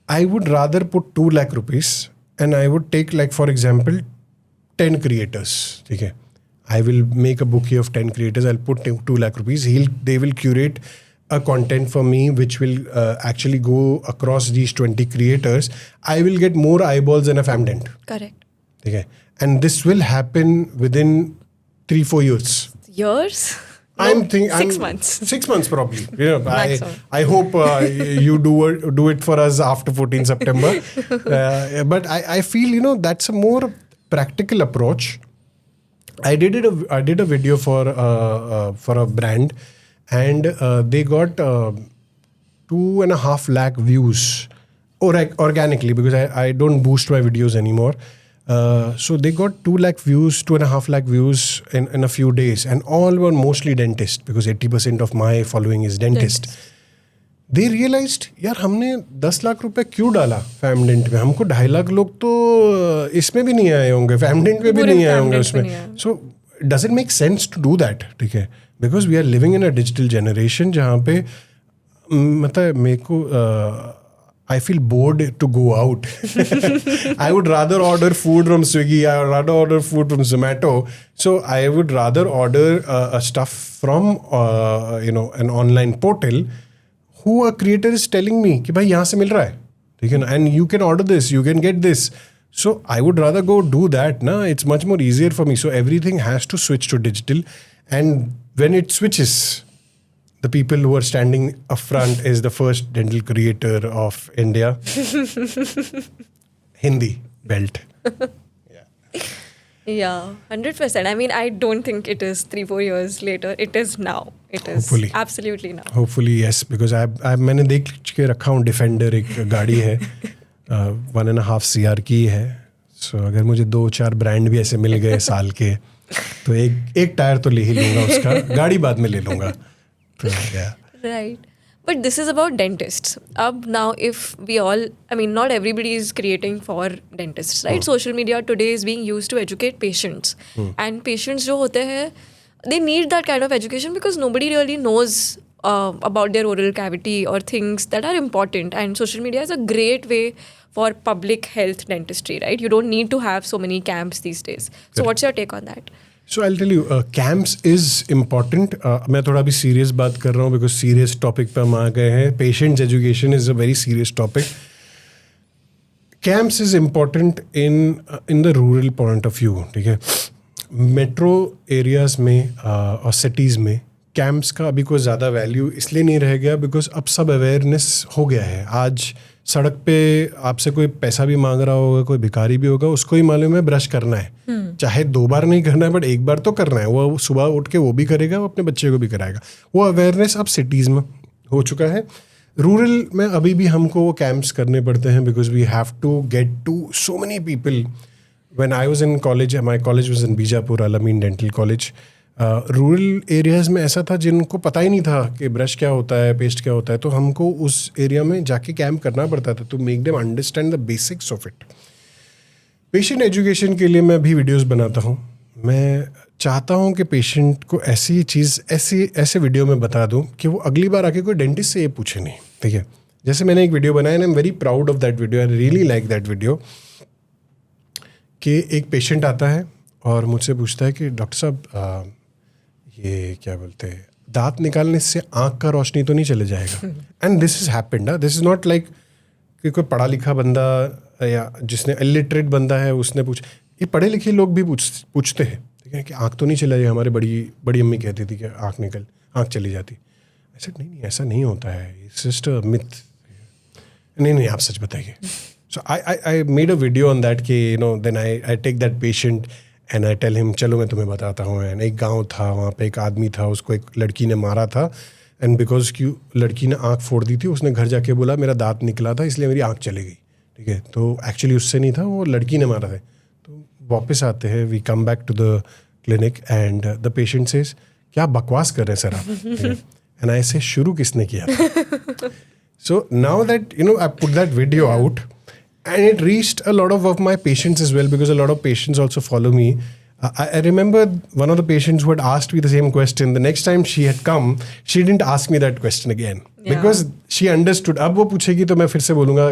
I would rather put 2 lakh rupees and I would take, like for example, 10 creators, ठीक है. I will make a bouquet of 10 creators. I'll put 2 lakh rupees. They will curate a content for me which will actually go across these 20 creators. I will get more eyeballs than a FamDent. Correct. Okay. And this will happen within 3-4 years. Years? I'm thinking 6 months. 6 months probably. I hope you do it for us after 14 September. But I feel that's a more practical approach. I did a video for a brand, and they got 2.5 lakh views organically, because I don't boost my videos anymore. So they got 2 lakh views, 2.5 lakh views in a few days, and all were mostly dentist because 80% of my following is dentist. They realized यार हमने 10 लाख रुपए क्यों डाला फैमडेंट में, हमको 2.5 लाख लोग तो इसमें भी नहीं आए होंगे, फैमडेंट में भी नहीं आए होंगे उसमें. So does it make sense to do that? ठीक है, because we are living in a digital generation जहाँ पे मतलब मेरे को I feel bored to go out. I would rather order food from Swiggy. I would rather order food from Zomato. So I would rather order stuff from an online portal who a creator is telling me कि भाई यहाँ से मिल रहा है, ठीक है ना, and you can order this, you can get this. So I would rather go do that. Na, it's much more easier for me. So everything has to switch to digital, and when it switches, the people who are standing up front is the first dental creator of India. Hindi belt. Yeah, 100%. I mean, I don't think it is 3-4 years later. It is now. It is Hopefully. Absolutely now. Hopefully yes, because मैंने देख के रखा हूँ defender एक गाड़ी है 1.5 CR की है. So अगर मुझे 2-4 ब्रांड भी ऐसे मिल गए साल के तो एक टायर तो ले ही लूँगा उसका, गाड़ी बाद में ले लूँगा. Right. But this is about dentists. Now, if we all, I mean, not everybody is creating for dentists, right? Social media today is being used to educate patients. And patients जो होते हैं, they need that kind of education because nobody really knows about their oral cavity or things that are important. And social media is a great way for public health dentistry, right? You don't need to have so many camps these days. So what's your take on that? So I'll tell you, camps is important. मैं थोड़ा भी serious बात कर रहा हूँ because serious topic पे हम आ गए हैं. Patients education is a very serious topic. Camps is important in the rural point of view, ठीक है. Metro areas में और cities में camps का अभी कोई ज़्यादा value इसलिए नहीं रह गया because अब सब awareness हो गया है. आज सड़क पे आपसे कोई पैसा भी मांग रहा होगा, कोई भिखारी भी होगा, उसको ही मालूम है ब्रश करना है. चाहे 2 बार नहीं करना है बट 1 बार तो करना है. वो सुबह उठ के वो भी करेगा, वो अपने बच्चे को भी कराएगा. वो अवेयरनेस अब सिटीज़ में हो चुका है. रूरल में अभी भी हमको वो कैंप्स करने पड़ते हैं because we have to get to so many people. When I was in college, my college was in Bijapur, Al-Ameen dental college. Rural areas में ऐसा था जिनको पता ही नहीं था कि ब्रश क्या होता है, पेस्ट क्या होता है. तो हमको उस एरिया में जाके कैंप करना पड़ता था to make them understand the basics of it. Patient education के लिए मैं भी वीडियोस बनाता हूँ. मैं चाहता हूँ कि पेशेंट को ऐसी चीज़ ऐसे वीडियो में बता दूँ कि वो अगली बार आके कोई डेंटिस्ट से ये पूछे नहीं, ठीक है. जैसे मैंने एक वीडियो बनाया, I am very proud of that video, I really like that video. कि एक पेशेंट आता है और मुझसे पूछता है कि डॉक्टर साहब ये क्या बोलते हैं, दांत निकालने से आँख का रोशनी तो नहीं चले जाएगा. And this is happened. This is not like कि कोई पढ़ा लिखा बंदा या जिसने इलिटरेट बंदा है उसने ये पढ़े लिखे लोग भी पूछते हैं, ठीक है, कि आँख तो नहीं चला जाए. हमारे बड़ी अम्मी कहती थी कि आँख चली जाती. ऐसे नहीं ऐसा नहीं होता है, इट्स जस्ट अ मिथ. नहीं आप सच बताइए. So I made a video on that कि then I take that patient and I tell him चलो मैं तुम्हें बताता हूँ. एंड एक गाँव था, वहाँ पे एक आदमी था, उसको एक लड़की ने मारा था. एंड बिकॉज की लड़की ने आँख फोड़ दी थी, उसने घर जाके बोला मेरा दांत निकला था इसलिए मेरी आँख चली गई, ठीक है. तो एक्चुअली उससे नहीं था, वो लड़की ने मारा था. तो वापस आते हैं, we come back to the clinic and the patient says क्या बकवास कर रहे हैं सर आप. एंड ऐसे शुरू किसने किया था. So now that I put that video out and it reached a lot of my patients as well because a lot of patients also follow me. I remember one of the patients who had asked me the same question. The next time she had come, she didn't ask me that question again because she understood. अब वो पूछेगी तो मैं फिर से बोलूँगा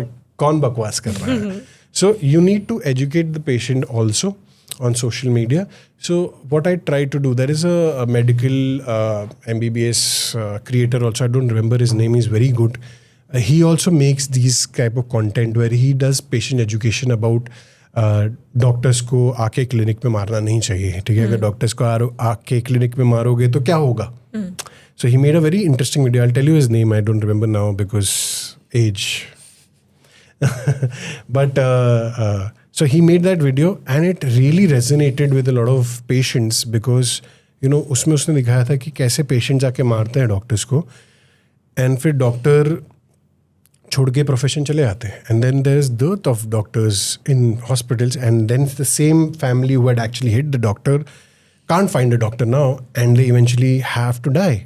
कौन बकवास कर रहा है. So you need to educate the patient also on social media. So what I try to do, there is a medical MBBS creator also. I don't remember his name. He's very good. He also makes these type of content where he does patient education about doctors को आके clinic में मारना नहीं चाहिए, ठीक है. अगर doctors को आके क्लिनिक में मारोगे तो क्या होगा. So he made a very interesting video. I tell you his name, I don't remember now because age. But so he made that video and it really resonated with a lot of patients because उसमें उसने दिखाया था कि कैसे patient जाके मारते हैं doctors को. एंड फिर डॉक्टर छोड़ के प्रोफेशन चले आते हैं. And then there is dearth of doctors in hospitals, and then the same family who had actually hit the doctor can't find a doctor now, and they eventually have to die.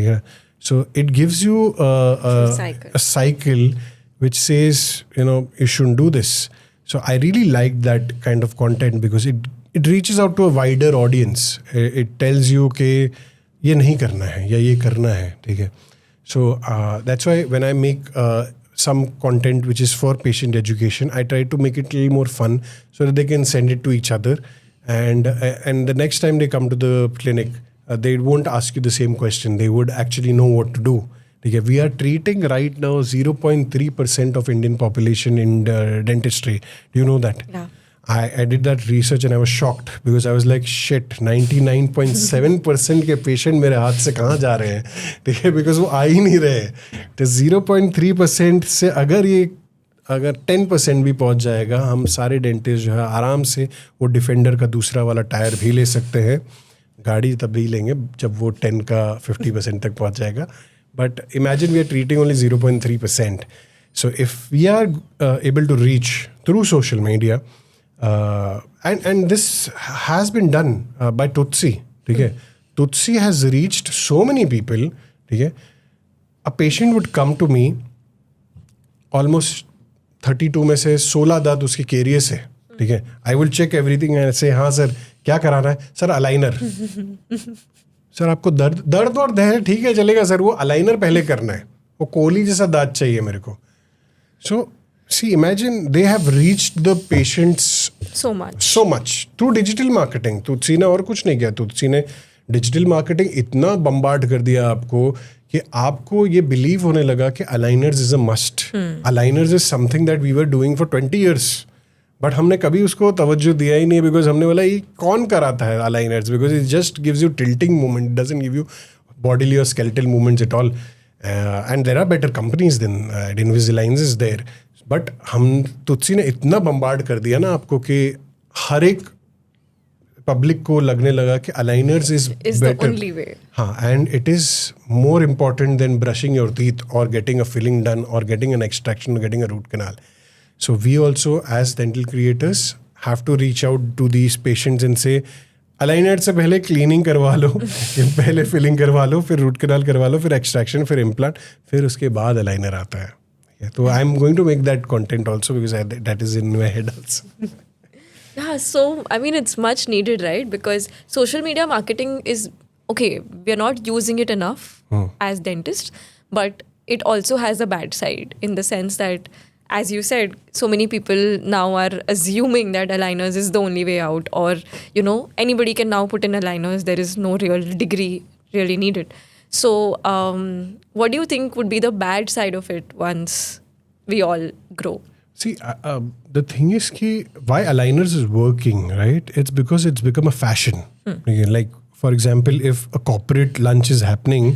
Yeah. So it gives you a cycle which says, you shouldn't do this. So I really like that kind of content because it reaches out to a wider audience. It tells you कि ये नहीं करना है या ये करना है, ठीक है. So that's why when I make some content which is for patient education, I try to make it a little more fun so that they can send it to each other, and the next time they come to the clinic, they won't ask you the same question. They would actually know what to do. Okay, we are treating right now 0.3% of Indian population in dentistry. Do you know that? Yeah. I did that research and I was shocked because I was like, shit, 99.7% के patient मेरे हाथ से कहाँ जा रहे हैं, ठीक है, बिकॉज वो आ ही नहीं रहे. तो 0.3% से अगर 10% भी पहुँच जाएगा, हम सारे डेंटिस्ट जो है आराम से वो डिफेंडर का दूसरा वाला टायर भी ले सकते हैं. गाड़ी तब भी लेंगे जब वो 10 का 50% तक पहुँच जाएगा. But imagine we are treating only 0.3%. So if we are able to reach through social media, and this has been done by Tutsi, okay? Tutsi has reached so many people, okay? A patient would come to me, almost 32 में से 16 दांत उसकी carious है, ठीक है. I will check everything and say, हाँ sir क्या कराना है, सर अलाइनर. सर आपको दर्द है, ठीक है चलेगा सर, वो अलाइनर पहले करना है, वो कोहली जैसा दांत चाहिए मेरे को. So see imagine they have reached the patients so much through digital marketing. Tulsi ने और कुछ नहीं किया, तुलसी ने डिजिटल मार्केटिंग इतना बम्बार्ड कर दिया आपको कि आपको ये बिलीव होने लगा कि aligners is a must. Aligners is something that we were doing for 20 years. But हमने कभी उसको तवज्जो दिया ही नहीं बिकॉज हमने बोला ये कौन कराता है aligners, because it just gives you tilting movement, it doesn't give you bodily और skeletal movements at all. And there are better companies than Invisalign's is there. But हम तुलसी ने इतना बम्बार्ड कर दिया ना आपको कि हर एक पब्लिक को लगने लगा कि अलाइनर्स इज बेटर. हाँ, and it is more important than brushing your teeth और गेटिंग अ फिलिंग डन और गेटिंग एन एक्सट्रैक्शन और getting a root canal. So we also as dental creators have to reach out to these patients and say, aligner से पहले cleaning करवा लो, पहले filling करवा लो, फिर root canal करवा लो, फिर एक्सट्रैक्शन, फिर इम्प्लांट, फिर उसके बाद अलाइनर आता है. तो I am going to make that content also because that is in my head also. Yeah, so I mean it's much needed, right? Because social media marketing is okay, we are not using it enough as dentists, but it also has a bad side in the sense that, as you said, so many people now are assuming that aligners is the only way out, or anybody can now put in aligners. There is no real degree really needed. So what do you think would be the bad side of it once we all grow? See, the thing is why aligners is working, right? It's because it's become a fashion. Like for example, if a corporate lunch is happening,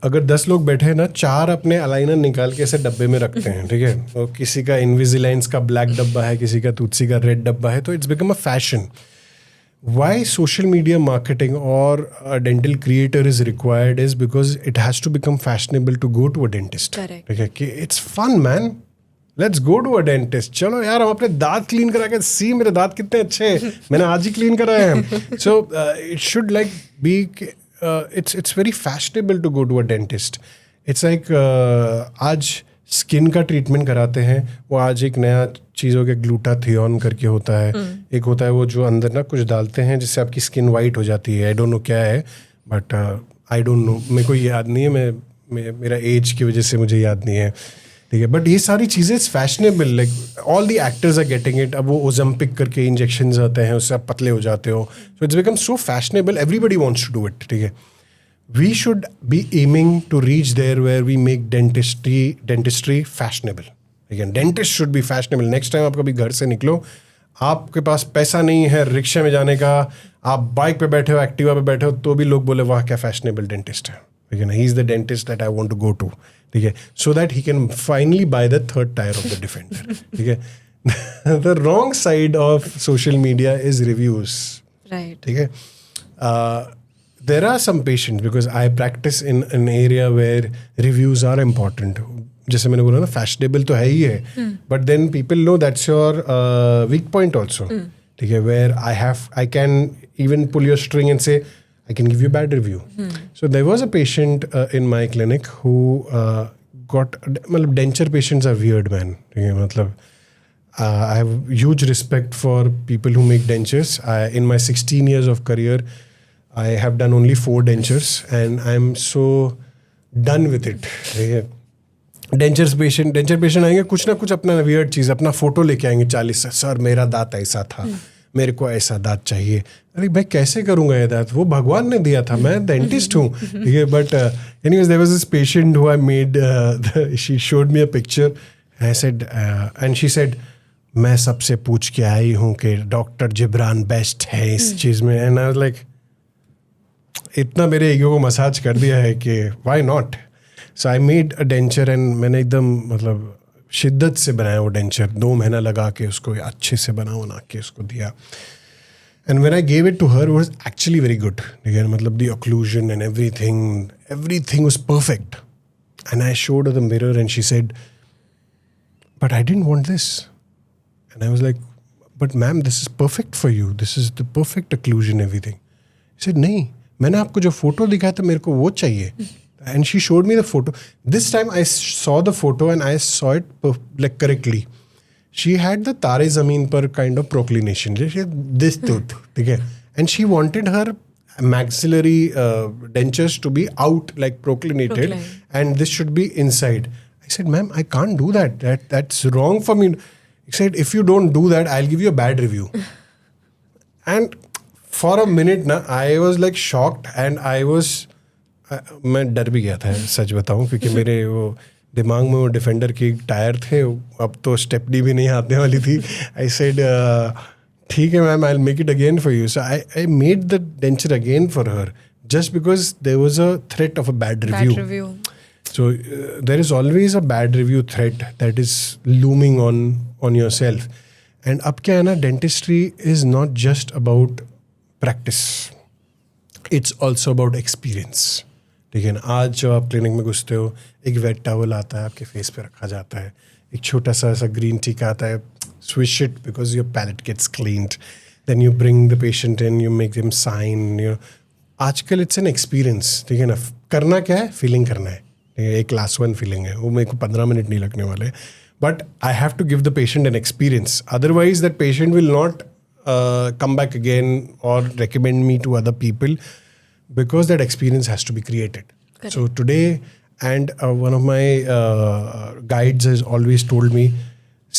अगर 10 लोग बैठे हैं ना, 4 अपने aligner निकाल के ऐसे डब्बे में रखते हैं, ठीक है. तो किसी का इनविजिलाइंस का ब्लैक डब्बा है, किसी का तुलसी का रेड डब्बा है. तो it's become a fashion. Why social media marketing और dental creator is required is because it has to become fashionable to go to a dentist. ठीक है, कि it's fun man, let's go to a dentist. चलो यार हम अपने दांत clean करा के सी मेरे दांत कितने अच्छे हैं, मैंने आज ही क्लीन कराए हैं. So it should like be it's very fashionable to go to a dentist. It's like आज स्किन का ट्रीटमेंट कराते हैं, वो आज एक नया चीज़ हो गया ग्लूटाथियोन करके होता है. एक होता है वो जो अंदर ना कुछ डालते हैं जिससे आपकी स्किन वाइट हो जाती है. आई डोंट नो क्या है, बट आई डोंट नो, मेरे को याद नहीं है, मेरा एज की वजह से मुझे याद नहीं है, ठीक है. बट ये सारी चीज़ें it's fashionable, like all the actors are getting it. अब वो ओजम्पिक करके इंजेक्शंस आते हैं, उससे आप पतले हो जाते हो. So it's become so fashionable, everybody wants to do it, ठीक है. We should be aiming to reach there where we make dentistry fashionable. Again dentist should be fashionable. Next time आप कभी घर से निकलो, आपके पास पैसा नहीं है रिक्शे में जाने का, आप बाइक पे बैठे हो, एक्टिवा पे बैठे हो, तो भी लोग बोले वाह क्या फैशनेबल डेंटिस्ट है. He is the dentist that I want to go to, ठीक है, so that he can finally buy the third tyre of the Defender, ठीक है. The wrong side of social media is reviews, right, ठीक है. There are some patients, because I practice in an area where reviews are important. जैसे मैंने बोला ना fashionable तो है ही है, but then people know that's your weak point also. ठीक है, where I can even pull your string and say I can give you a bad review. So there was a patient in my clinic who got, मतलब denture patients are weird, man. मतलब I have huge respect for people who make dentures. In my 16 years of career, I have done only 4 dentures and I'm so done with it. Denture patient आएंगे कुछ ना कुछ अपना weird चीज़, अपना photo लेके आएंगे 40 से, सर मेरा दांत ऐसा था, मेरे को ऐसा दांत चाहिए. अरे भाई कैसे करूंगा ये दांत, वो भगवान ने दिया था, मैं डेंटिस्ट हूँ. ठीक है, but anyways there was this patient who I made, she showed me a picture, I said and she said मैं सबसे पूछ के आई हूँ कि डॉक्टर जिब्रान बेस्ट है इस चीज़ में. एंड आई वाज लाइक, इतना मेरे ईगो को मसाज कर दिया है कि why not. So I made a denture and मैंने एकदम मतलब शिद्दत से बनाया वो डेंचर, 2 महीना लगा के उसको अच्छे से बना के उसको दिया. And when I gave it to her, it was actually very good. ठीक है, मतलब the occlusion and everything was perfect. And I showed the mirror and she said but I didn't want this. And I was like but ma'am this is perfect for you, this is the perfect occlusion everything. She said नहीं, मैंने आपको जो photo दिखाया था मेरे को वो चाहिए. And she showed me the photo. This time I saw the photo and I saw it like correctly. She had the Tare Zameen par kind of proclination. She had this tooth, okay? And she wanted her maxillary dentures to be out, like proclinated, and this should be inside. I said, ma'am, I can't do that. That's wrong for me. She said, if you don't do that, I'll give you a bad review. And for a minute, I was like shocked, and I was. मैं डर भी गया था सच बताऊं, क्योंकि मेरे वो दिमाग में वो डिफेंडर के टायर थे, अब तो स्टेपनी भी नहीं आने वाली थी. आई सेड ठीक है ma'am, I will make it again for you. So I made the denture again for her just because there was a threat of a bad review. So there is always a bad review threat that is looming on yourself. And अब क्या है ना, dentistry is not just about practice, it's also about experience. ठीक है ना, आज जब आप क्लिनिक में घुसते हो, एक वेट टॉवल आता है आपके फेस पे रखा जाता है, एक छोटा सा ऐसा ग्रीन टिक आता है, swish it because your palate gets cleaned, then you bring the patient in, you make them sign. You आजकल इट्स एन एक्सपीरियंस. ठीक है ना, करना क्या है, फीलिंग करना है. एक क्लास 1 फीलिंग है, वो मेरे को 15 मिनट नहीं लगने वाले, but I have to give the patient an experience, otherwise that patient will not come back again or recommend me to other people, because that experience has to be created. Correct. So today, and one of my guides has always told me,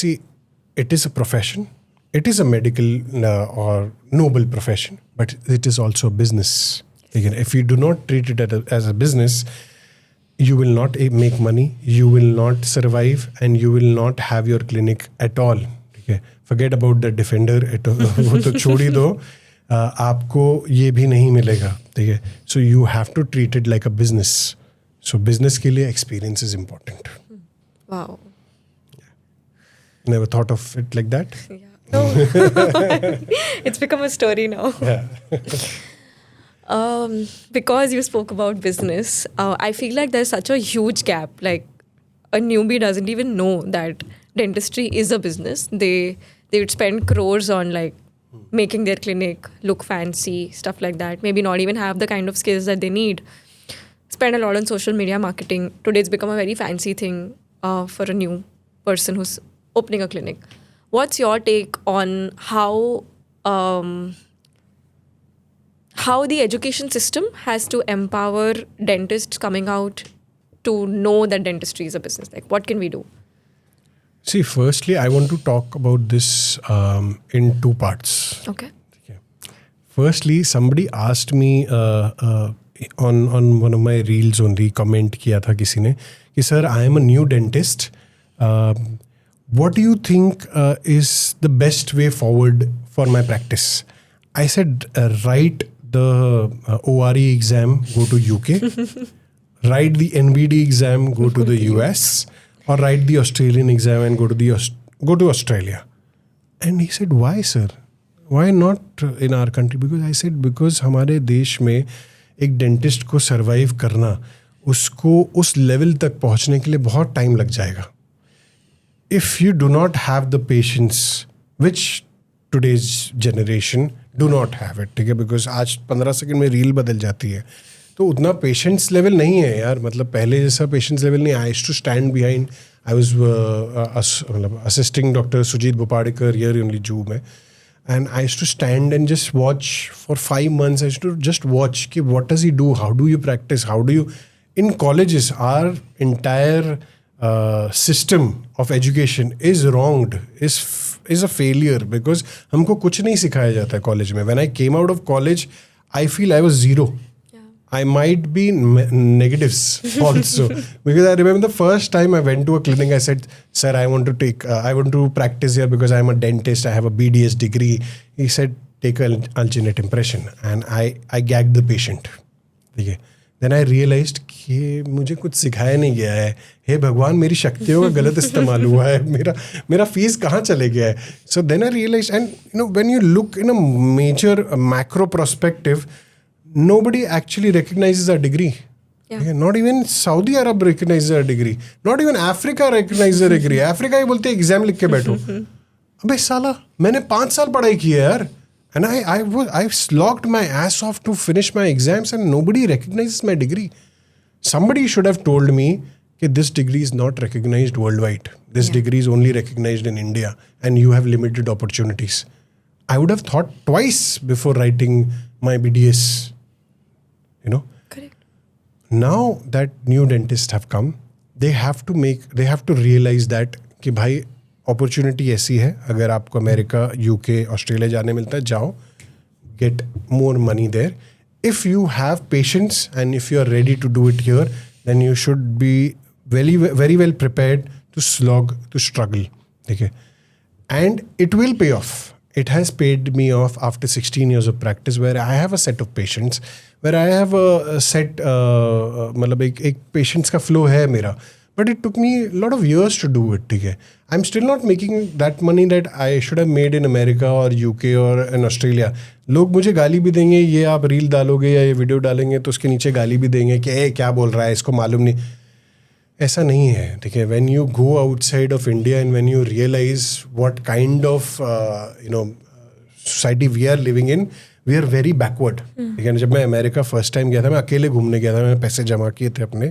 see, it is a profession, it is a medical or noble profession, but it is also a business. Again, if you do not treat it as a business, you will not make money, you will not survive, and you will not have your clinic at all. Okay? Forget about the defender, वो तो छोड़ ही दो, आपको ये भी नहीं मिलेगा. ठीक है, so you have to treat it like a business. So business के लिए experience is important. Wow. Never thought of it like that. Yeah. No. It's become a story now. Yeah. Because you spoke about business, I feel like there's such a huge gap. Like a newbie doesn't even know that dentistry is a business. They would spend crores on like making their clinic look fancy, stuff like that. Maybe not even have the kind of skills that they need. Spend a lot on social media marketing. Today it's become a very fancy thing for a new person who's opening a clinic. What's your take on how the education system has to empower dentists coming out to know that dentistry is a business? Like, what can we do? See, firstly, I want to talk about this in 2 parts. Okay. Firstly, somebody asked me on one of my reels only, comment किया था किसी ने कि sir, I am a new dentist. What do you think is the best way forward for my practice? I said, write the ORE exam, go to UK. Write the NBD exam, go to the US. Or write the Australian exam and go to Australia. And he said, why sir? Why not in our country? Because I said, because हमारे देश में एक dentist को survive करना, उसको उस level तक पहुंचने के लिए बहुत टाइम लग जाएगा. If you do not have the patience, which today's generation do not have it, ठीक है, because आज 15 सेकंड में रील बदल जाती है, तो उतना पेशेंस लेवल नहीं है यार. मतलब पहले जैसा पेशेंस लेवल नहीं. I to stand behind. I was मतलब assisting doctor Sujit Bupadekar here only जू में, and I used to stand and just watch for 5 months. I used to just watch कि what does he do, how do you practice, how do you, in colleges our entire system of education is wronged, is a failure, because हमको कुछ नहीं सिखाया जाता है college में. When I came out of college, I feel I was zero. I might be negatives also, because I remember the first time I went to a clinic, I said, sir, I want to practice here because I'm a dentist, I have a BDS degree. He said, take an alternate impression, and I gagged the patient. ठीक है. Then I realized कि मुझे कुछ सिखाया नहीं गया है. हे भगवान, मेरी शक्तियों का गलत इस्तेमाल हुआ है. मेरा फीस कहाँ चले गया है. So then I realized, and when you look in a major macro perspective, nobody actually recognizes our degree. Yeah. Okay, not even Saudi Arab recognizes our degree. Not even Africa recognizes our degree. Africa ही बोलते exam लिख के बैठो. अबे साला, मैंने 5 साल पढ़ाई की है यार. And I slogged my ass off to finish my exams, and nobody recognizes my degree. Somebody should have told me that this degree is not recognized worldwide. This degree is only recognized in India, and you have limited opportunities. I would have thought twice before writing my BDS. You know? Correct. Now that new dentists have come, they have to realize that कि भाई opportunity ऐसी है, अगर आपको America, UK, Australia जाने मिलता है, जाओ, get more money there. If you have patience and if you are ready to do it here, then you should be very well prepared to slog, to struggle. Okay? And it will pay off. It has paid me off after 16 years of practice, where I have a set of patients, where I have a set, मतलब एक patients का flow है मेरा. But it took me a lot of years to do it. ठीक है. I'm still not making that money that I should have made in America or UK or in Australia. लोग मुझे गाली भी देंगे, ये आप रील डालोगे या ये वीडियो डालेंगे तो उसके नीचे गाली भी देंगे कि ए क्या बोल रहा है, इसको मालूम नहीं. ऐसा नहीं है. ठीक है. When you go outside of India and when you realize what kind of society we are living in, we are very backward. ठीक है. जब मैं अमेरिका फर्स्ट टाइम गया था, मैं अकेले घूमने गया था, मैंने पैसे जमा किए थे अपने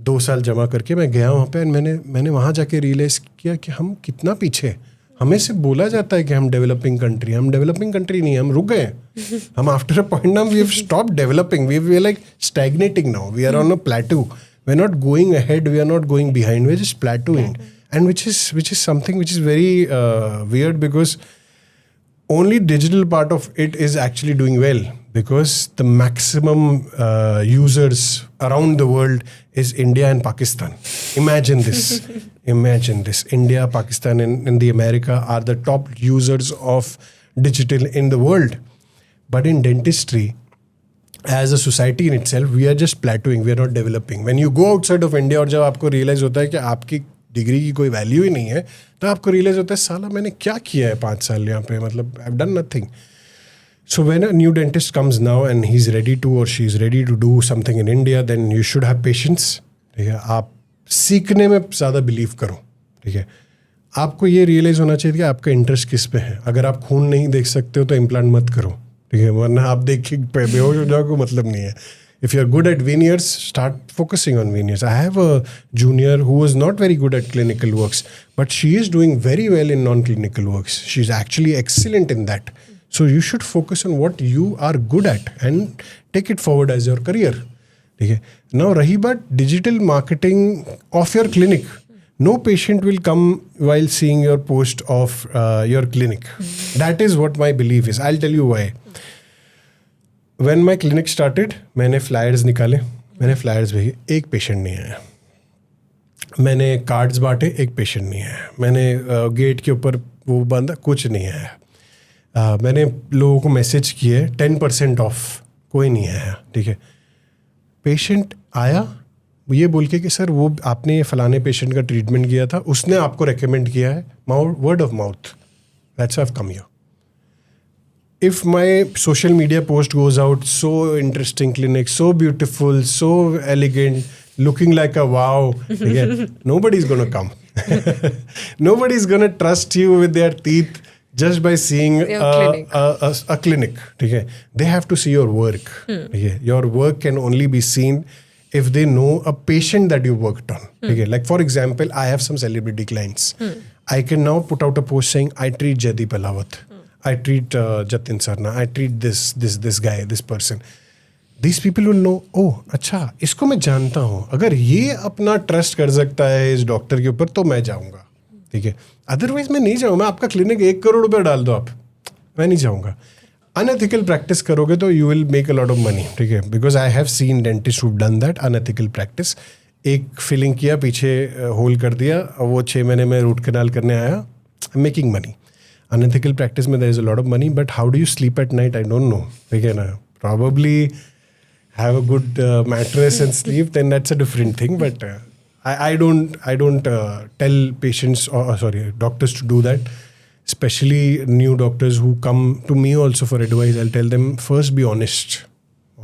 2 साल जमा करके मैं गया वहाँ पे. एंड मैंने वहाँ जाके रियलाइज़ किया कि हम कितना पीछे हैं. हमें से बोला जाता है कि हम डेवलपिंग कंट्री, हम डेवलपिंग कंट्री नहीं, हम रुक गए. हम after a point now we have stop developing, we are like stagnating now, we are on a plateau, we are not going ahead, we are not going behind, we are just plateauing. And which is something which is very weird, because only digital part of it is actually doing well, because the maximum users around the world is India and Pakistan. Imagine this. India, Pakistan and the America are the top users of digital in the world. But in dentistry, as a society in itself, we are just plateauing, we are not developing. When you go outside of India, और जब आपको realize होता है कि आपकी degree की कोई value ही नहीं है, तो आपको रियलाइज होता है साला मैंने क्या किया है 5 साल यहाँ पे, मतलब I have done nothing. So when a new dentist comes now and he is ready to और she is ready to do something in India, then you should have patience. ठीक है. आप सीखने में ज़्यादा बिलीव करो. ठीक है. आपको ये रियलाइज़ होना चाहिए कि आपका इंटरेस्ट किस पे है. अगर आप खून नहीं देख सकते हो तो इम्प्लांट मत करो. ठीक है. वरना आप देख के बेहोश हो जाओगे, मतलब नहीं है. If you're good at veneers, start focusing on veneers. I have a junior who was not very good at clinical works, but she is doing very well in non-clinical works. She's actually excellent in that. So you should focus on what you are good at and take it forward as your career. Okay. Now, rahi baat digital marketing of your clinic. No patient will come while seeing your post of your clinic. That is what my belief is. I'll tell you why. When my clinic started, मैंने flyers निकाले, मैंने flyers भेजे, एक patient नहीं आया. मैंने cards बांटे, एक पेशेंट नहीं आया. मैंने गेट के ऊपर वो बांधा, कुछ नहीं आया. मैंने लोगों को मैसेज किए 10% ऑफ, कोई नहीं आया. ठीक है. पेशेंट आया ये बोल के कि सर वो आपने फलाने पेशेंट का ट्रीटमेंट किया था, उसने आपको रेकमेंड किया है, word of mouth, that's why I have come here. If my social media post goes out, so interesting clinic, so beautiful, so elegant, looking like a wow. ठीक है? Nobody's gonna come. Nobody's gonna trust you with their teeth just by seeing a clinic. ठीक है? They have to see your work. ठीक है? Your work can only be seen if they know a patient that you worked on. Okay? Like for example, I have some celebrity clients. I can now put out a post saying, I treat Jaideep Ahlawat. I treat Jatin Sarna. I treat this guy, this person. These people will know, oh, अच्छा, इसको मैं जानता हूँ. अगर ये अपना trust कर सकता है इस डॉक्टर के ऊपर तो मैं जाऊँगा. ठीक है? अदरवाइज मैं नहीं जाऊँगा. मैं आपका क्लिनिक 1 करोड़ रुपये डाल दो आप. मैं नहीं जाऊँगा. अनएथिकल प्रैक्टिस करोगे तो you will make a lot of money. ठीक है? Because I have seen dentist who done that unethical practice. एक फिलिंग किया, पीछे होल कर दिया, वो 6 महीने में रूट कनाल करने आया, मेकिंग मनी. अनएथिकल प्रैक्टिस में there is a lot of money, but how do you sleep at night? I don't know. ठीक है ना? Probably have a good mattress and sleep, then that's a different thing. But I don't tell patients doctors to do that. Especially new doctors who come to me also for advice. I'll tell them first be honest.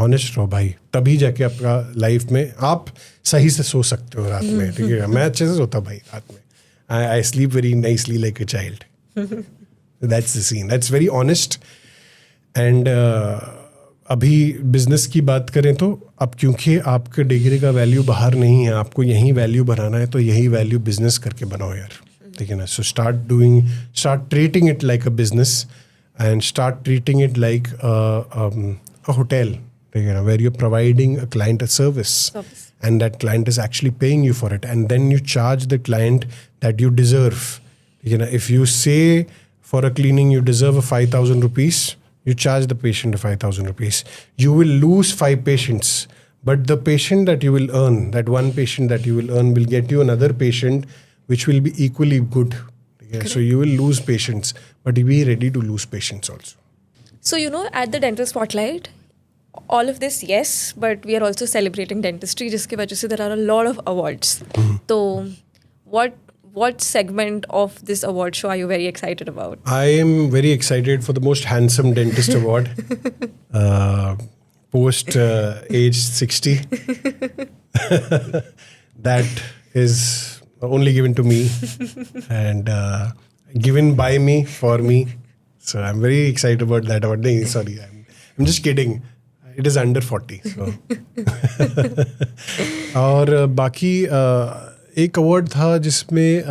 Honest रहो भाई, तभी जाके आपका life में आप सही से सो सकते हो रात में. ठीक है? मैं अच्छे से सोता भाई रात में. I sleep very nicely like a child. That's the scene. That's very honest. And अभी बिजनेस की बात करें तो अब क्योंकि आपके डिग्री का वैल्यू बाहर नहीं है, आपको यही वैल्यू बनाना है, तो यही वैल्यू बिजनेस करके बनाओ यार. ठीक है ना? So start treating it like a business and start treating it like a hotel. ठीक है ना? Where you providing a client a service and that client is actually paying you for it and then you charge the client that you deserve. ठीक है ना? If you say for a cleaning you deserve 5,000 rupees, you charge the patient 5,000 rupees. You will lose 5 patients, but the patient that you will earn, that one patient that you will earn will get you another patient which will be equally good. Okay? So you will lose patients, but be ready to lose patients also. So, at the Dental Spotlight, all of this, yes, but we are also celebrating dentistry, जिसकी वजह से there are a lot of awards. So, what segment of this award show are you very excited about? I am very excited for the most handsome dentist award. Post age 60. That is only given to me and given by me for me. So I'm very excited about that award. No, sorry, I'm just kidding. It is under 40. So. और बाकी एक award था जिसमें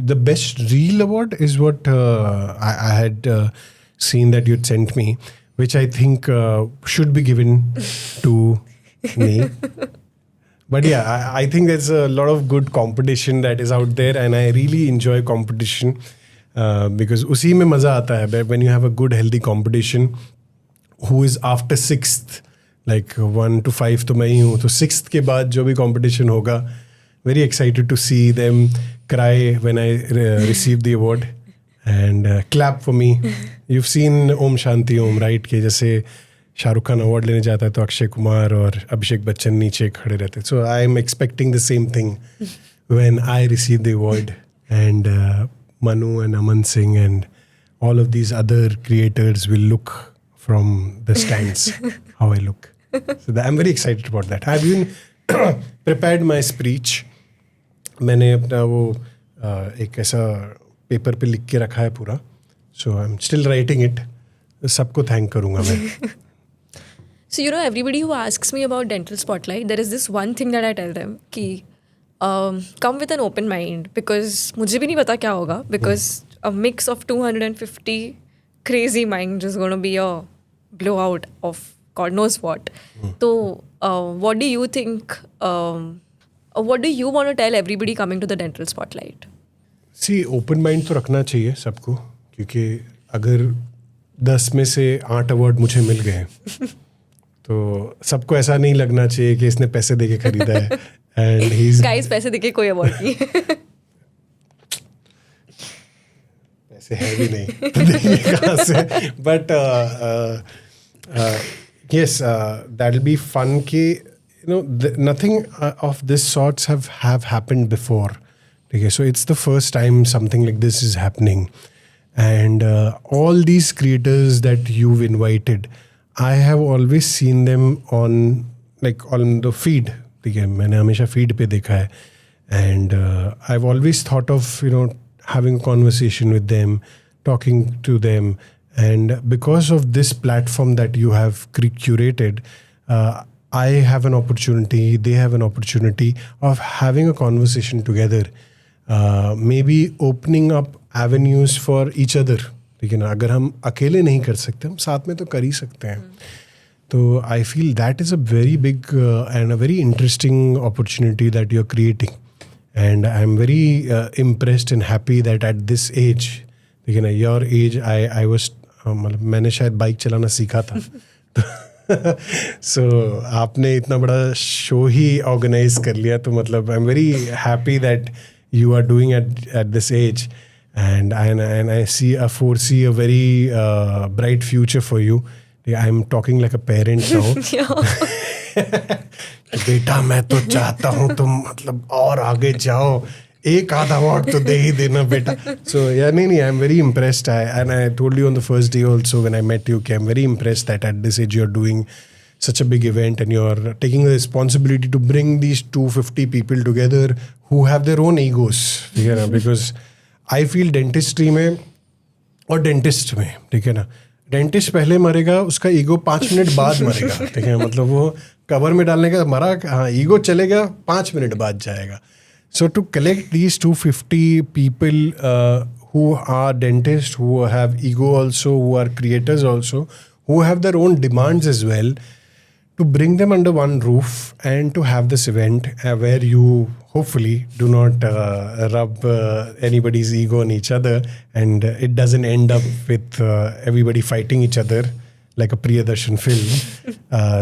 the best reel award is what I had seen that you sent me, which I think should be given to me. But yeah, I think there's a lot of good competition that is out there and I really enjoy competition because उसी में मज़ा आता है when you have a good healthy competition who is after 6th, like 1 to 5 तो मैं ही हूँ, तो 6th के बाद जो भी competition होगा, very excited to see them cry when I receive the award and clap for me. You've seen Om Shanti Om, right? कि जैसे शाहरुख खान अवार्ड लेने जाता है तो अक्षय कुमार और अभिषेक बच्चन नीचे खड़े रहते हैं. So I am expecting the same thing when I receive the award and Manu and Aman Singh and all of these other creators will look from the stands how I look. So I'm very excited about that. I've even prepared my speech. मैंने अपना वो एक ऐसा paper पे लिख के रखा है पूरा. So I am still writing it. सबको थैंक करूँगा मैं. So, everybody who asks me about Dental Spotlight, there is this one thing that I tell them कि come with an open mind because मुझे भी नहीं पता क्या होगा because a mix of 250 crazy minds is going to be a blowout of God knows what. So, what do you think? What do you want to tell everybody coming to the Dental Spotlight? See, open mind तो रखना चाहिए सबको क्योंकि अगर 10 में से 8 award मुझे मिल गए तो सबको ऐसा नहीं लगना चाहिए कि इसने पैसे देके खरीदा है and he's guys पैसे देके कोई अवार्ड नहीं. पैसे है भी नहीं तो देंगे कहाँ से. But yes, that'll be fun कि nothing of this sorts have happened before. Okay, so it's the first time something like this is happening and all these creators that you've invited, I have always seen them on the feed ठीक है, मैंने हमेशा feed पे देखा है. And I've always thought of, having a conversation with them, talking to them. And because of this platform that you have curated, I have an opportunity, they have an opportunity of having a conversation together. Maybe opening up avenues for each other. ठीक है ना, अगर हम अकेले नहीं कर सकते, हम साथ में तो कर ही सकते हैं. तो I feel that is a very big and a very interesting opportunity that you're creating. And I'm very impressed and happy that at this age, ठीक है ना, your age, I was, मतलब मैंने शायद बाइक चलाना सीखा था. So आपने इतना बड़ा शो ही ऑर्गेनाइज कर लिया, तो मतलब I'm very happy that you are doing at this age. And I foresee a very bright future for you. I'm talking like a parent now. बेटा मैं तो चाहता हूँ तुम मतलब और आगे जाओ, एक आधा अवार्ड तो दे ही देना बेटा. So yeah, नहीं, I'm very impressed. And I told you on the first day also when I met you, I'm very impressed that at this age you're doing such a big event and you're taking the responsibility to bring these 250 people together who have their own egos. ठीक है ना, because I feel dentistry में और dentist में, ठीक है ना, dentist पहले मरेगा, उसका ईगो 5 मिनट बाद मरेगा. ठीक है, मतलब वो कवर में डालने का मरा, हाँ ईगो चलेगा 5 मिनट बाद जाएगा. So to collect these 250 people who are dentists, who have ego also, who are creators also, who have their own demands as well, to bring them under one roof and to have this event where you hopefully do not rub anybody's ego on each other, and it doesn't end up with everybody fighting each other like a Priyadarshan film.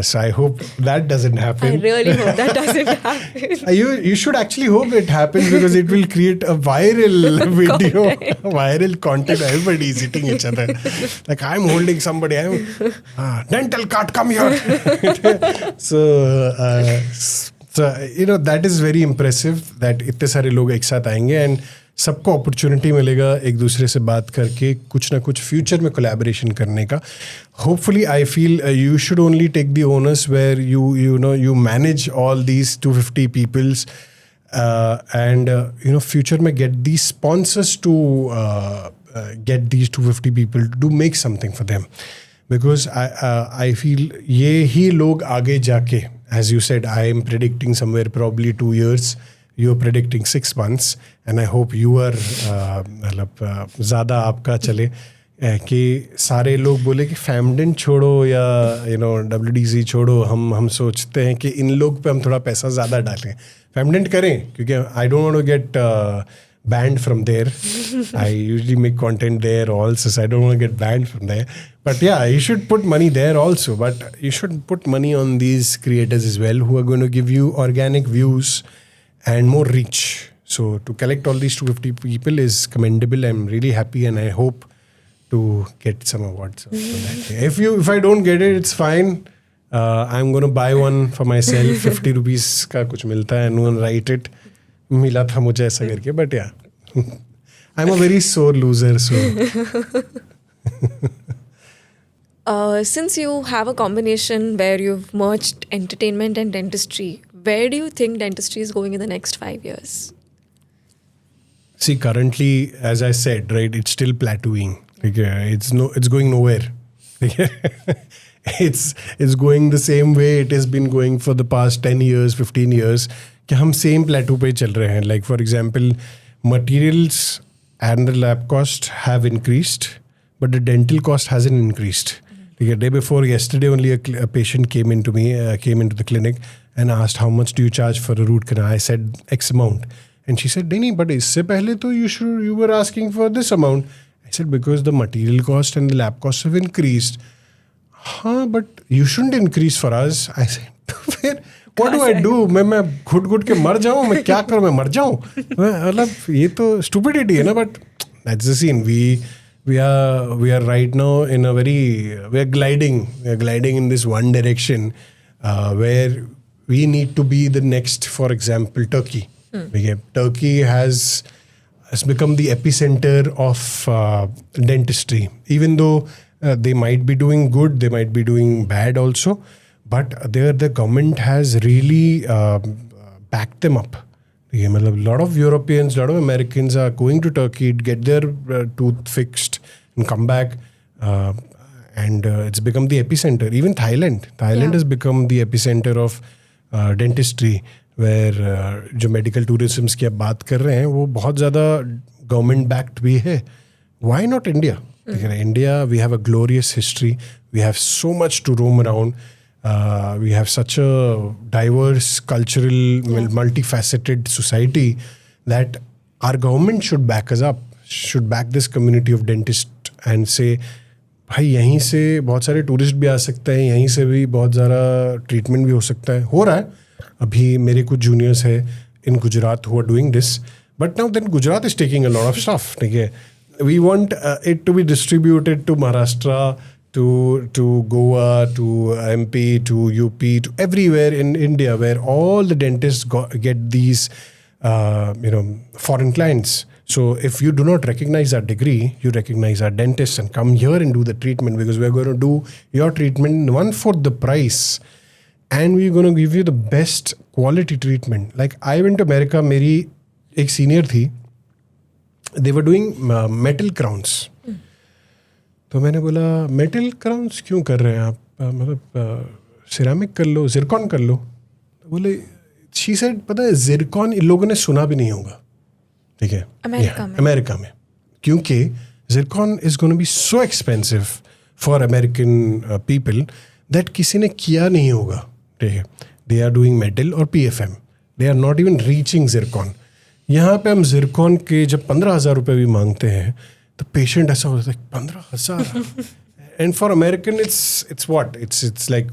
So I hope that doesn't happen. I really hope that doesn't happen. You should actually hope it happens, because it will create a viral video, viral content. Everybody is hitting each other. Like I'm holding somebody, dental cut, come here. So that is very impressive that इतने सारे लोग एक साथ आएंगे and सबको opportunity मिलेगा एक दूसरे से बात करके कुछ ना कुछ फ्यूचर में कोलैबोरेशन करने का. Hopefully I feel you should only take the honours where you manage all these 250 peoples and future में get these sponsors to get these 250 people to make something for them, because I feel ये ही लोग आगे जाके, as you said, I am predicting somewhere probably 2 years. You're predicting 6 months, and I hope you are मतलब ज़्यादा आपका चले कि सारे लोग बोले कि फैमडेंट छोड़ो या WDC छोड़ो, हम सोचते हैं कि इन लोग पे हम थोड़ा पैसा ज़्यादा डालें, फैमडेंट करें, क्योंकि I don't want to get banned from there. I usually make content there also, so I don't want to get banned from there. But yeah, you should put money there also, but you should put money on these creators as well, who are going to give you organic views and more reach. So to collect all these 250 people is commendable. I'm really happy, and I hope to get some awards for that. If I don't get it, it's fine. I'm going to buy one for myself. 50 rupees का कुछ मिलता है, no one write it. मिला था मुझे ऐसा करके, but yeah, I'm a very sore loser. So since you have a combination where you've merged entertainment and dentistry, where do you think dentistry is going in the next 5 years? see, currently, as I said, right, it's still plateauing. Okay, it's going nowhere. It's going the same way it has been going for the past 10 years, 15 years. कि हम same प्लेटू पे चल रहे हैं. Like for example, materials and the lab cost have increased, but the dental cost hasn't increased. ठीक है, day before yesterday only a patient came into the clinic and asked how much do you charge for a root canal. I said X amount, and she said नहीं, but इससे पहले तो you were asking for this amount. I said because the material cost and the lab costs have increased. हाँ, but you shouldn't increase for us. I said तो फिर what do I do? मैं घुट के मर जाऊँ, मैं क्या करूँ, मैं मर जाऊँ, मतलब ये तो stupidity है ना. But that's the scene. We are right now in a we are gliding in this one direction where we need to be the next. For example, Turkey. Turkey has become the epicenter of dentistry, even though they might be doing good, they might be doing bad also. but there the government has really backed them up. ये मतलब lot of Europeans, lot of Americans are going to Turkey to get their tooth fixed and come back, and it's become the epicenter. Even Thailand has become the epicenter of dentistry, where जो medical tourism की आप बात कर रहे हैं वो बहुत ज़्यादा government backed भी है. Why not India? India, we have a glorious history. We have so much to roam around. We have such a diverse, cultural, multifaceted society that our government should back us up, should back this community of dentists and say, भाई यहीं से बहुत सारे tourist भी आ सकते हैं, यहीं से भी बहुत ज़्यादा ट्रीटमेंट भी हो सकता है. हो रहा है. अभी मेरे कुछ जूनियर्स है इन Gujarat who are doing this. But now then Gujarat is taking a lot of stuff. ठीक है. We want it to be distributed to Maharashtra, to Goa, to MP, to UP, to everywhere in India, where all the dentists get these, foreign clients. So if you do not recognize our degree, you recognize our dentists and come here and do the treatment, because we're going to do your treatment 1/4 the price, and we're going to give you the best quality treatment. Like I went to America, मेरी एक senior थी. They were doing metal crowns. तो मैंने बोला metal crowns क्यों कर रहे हैं आप, मतलब सिरामिक कर लो, जिरकॉन कर लो. तो बोले शी सेड पता है जिरकॉन इन लोगों ने सुना भी नहीं होगा. ठीक है, अमेरिका में क्योंकि zircon is gonna be so expensive for American people that किसी ने किया नहीं होगा. ठीक है, दे आर डूइंग मेटल और PFM. They are not even reaching zircon. यहाँ पे हम जिरकॉन के जब 15,000 रुपये भी मांगते हैं तो पेशेंट ऐसा होता है 15,000. And for American it's what it's like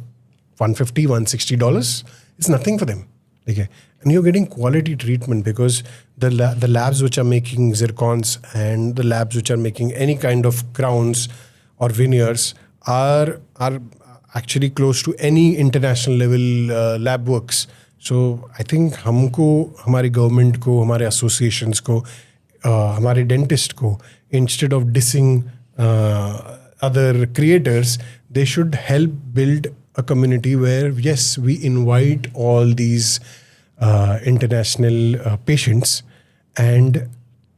$150-160. It's nothing for them. ठीक है, and you are getting quality treatment because the labs which are making zircons and the labs which are making any kind of crowns or veneers are actually close to any international level lab works. So I think हमको, हमारी government को, हमारे associations को, हमारे dentist को, instead of dissing other creators, they should help build a community where yes, we invite all these international patients and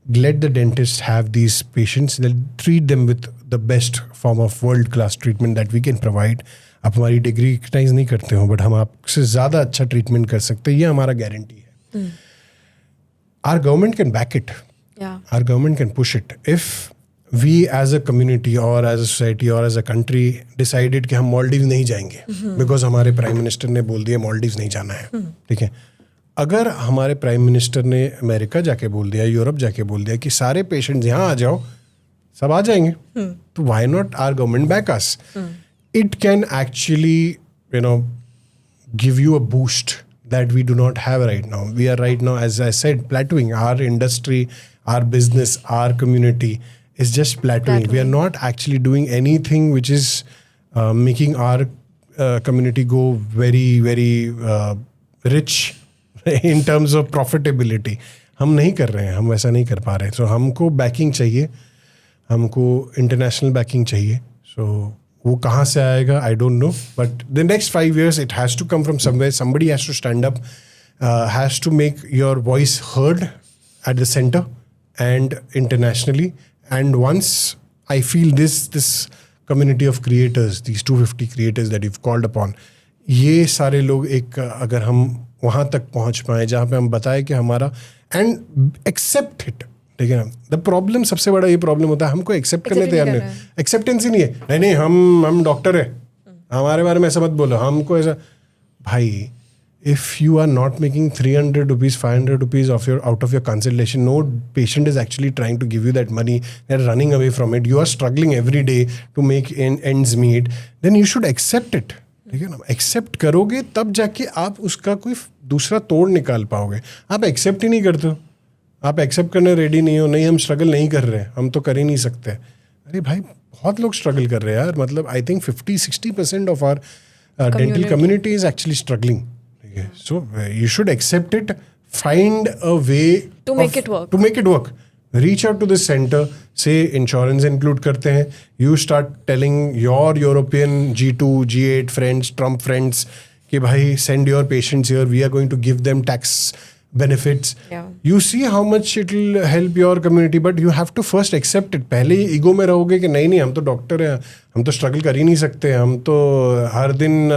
let the dentists have these patients. They'll treat them with the best form of world class treatment that we can provide. आप हमारी degree recognise नहीं करते हो but हम आपसे ज़्यादा अच्छा treatment कर सकते हैं, ये हमारा गारंटी है. Our government can back it, our government can push it. If we as a community और एज अ सोसाइटी और एज अ कंट्री डिसाइडेड कि हम मॉलडीव नहीं जाएंगे बिकॉज हमारे प्राइम मिनिस्टर ने बोल दिया मॉलडीव नहीं जाना है. ठीक है, अगर हमारे प्राइम मिनिस्टर ने अमेरिका जाके बोल दिया, यूरोप जाके बोल दिया कि सारे पेशेंट्स यहाँ आ जाओ, सब आ जाएंगे, तो why not our government back us? It can actually, give you a boost that we do not have right now. We are right now, as I said, plateauing. Our industry, our business, our community is just plateauing. We are not actually doing anything which is making our community go very, very rich in terms of profitability. हम नहीं कर रहे हैं, हम वैसा नहीं कर पा रहे हैं. So हमको backing चाहिए, हमको international backing चाहिए. So वो कहाँ से आएगा आई don't no, but the next 5 years it has to come from somewhere. Somebody has to stand up, has to make your voice heard at the center and internationally. And once I feel this community of creators, these 250 creators that you've called upon, ये सारे लोग एक अगर हम वहाँ तक पहुँच पाए जहाँ पे हम बताएं कि हमारा एंड एक्सेप्ट इट. ठीक है ना, द प्रॉब्लम, सबसे बड़ा ये प्रॉब्लम होता है हमको एक्सेप्ट करने तैयार नहीं, एक्सेप्टेंस ही नहीं है. नहीं हम डॉक्टर है, हमारे बारे में ऐसा मत बोलो, हमको ऐसा. भाई if you are not making 300 rupees, 500 rupees out of your consultation, no patient is actually trying to give you that money, they're running away from it, you are struggling every day to make ends meet, then you should accept it. ठीक है ना, accept करोगे तब जाके आप उसका कोई दूसरा तोड़ निकाल पाओगे. आप एक्सेप्ट ही नहीं करते हो, आप एक्सेप्ट करने रेडी नहीं हो, नहीं हम स्ट्रगल नहीं कर रहे हैं, हम तो कर ही नहीं सकते. अरे भाई बहुत लोग स्ट्रगल कर रहे हैं यार, मतलब I think 50-60% of our dental community is actually struggling. So you should accept it, find a way to make it work. To make it work. reach out to the center, say insurance include करते हैं, you start telling your European G2, G8 friends, Trump friends कि भाई send your patients here, we are going to give them tax benefits. Yeah. You see how much it will help your community, but you have to first accept it. पहले ही ego में रहोगे कि नहीं हम तो doctor हैं, हम तो स्ट्रगल कर ही नहीं सकते, हम तो हर दिन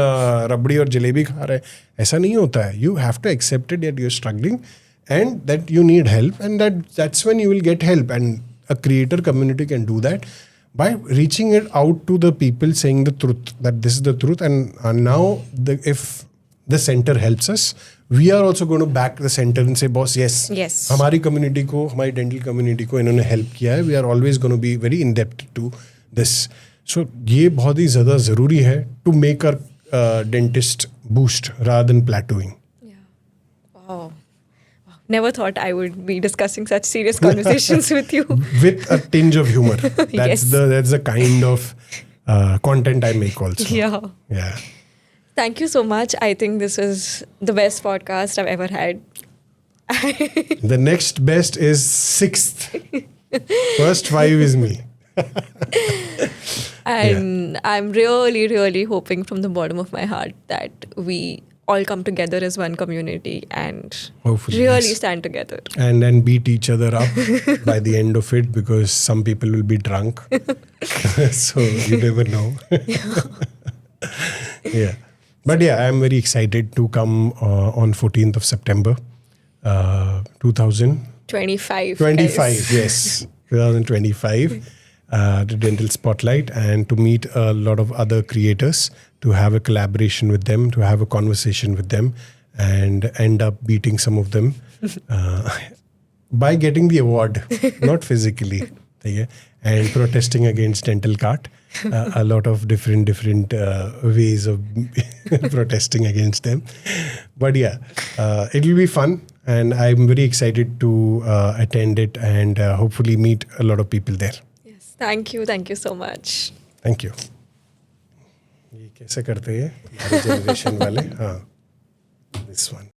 रबड़ी और जलेबी खा रहे हैं. ऐसा नहीं होता है. You have to accept it that you're struggling and that you need help, and that's when you will get help. And a creator community can do that by reaching it out to the people, saying the truth, that this is the truth. And now if the center helps us, we are also going to back the center and say, boss, yes. हमारी community को, हमारी dental community को इन्होंने help किया है. We are always going to be very indebted to this. So ये बहुत ही ज़्यादा ज़रूरी है to make our dentist boost rather than plateauing. Wow. Never thought I would be discussing such serious conversations with you. With a tinge of humor. That's Yes. that's the kind of content I make also. Yeah. Thank you so much. I think this is the best podcast I've ever had. The next best is 6th. First 5 is me. And I'm really, really hoping from the bottom of my heart that we all come together as one community and Hopefully, really yes. stand together. And then beat each other up by the end of it, because some people will be drunk. So you never know. Yeah. But yeah, I'm very excited to come on 14th of September, 2025. 25. Yes. 2025. To Dental Spotlight, and to meet a lot of other creators, to have a collaboration with them, to have a conversation with them, and end up beating some of them by getting the award, not physically. Okay? And protesting against Dental Cart. A lot of different ways of protesting against them. But yeah, it will be fun, and I'm very excited to attend it and hopefully meet a lot of people there. Thank you so much. Thank you. ये कैसे करते हैं हमारी generation वाले? हाँ, this one.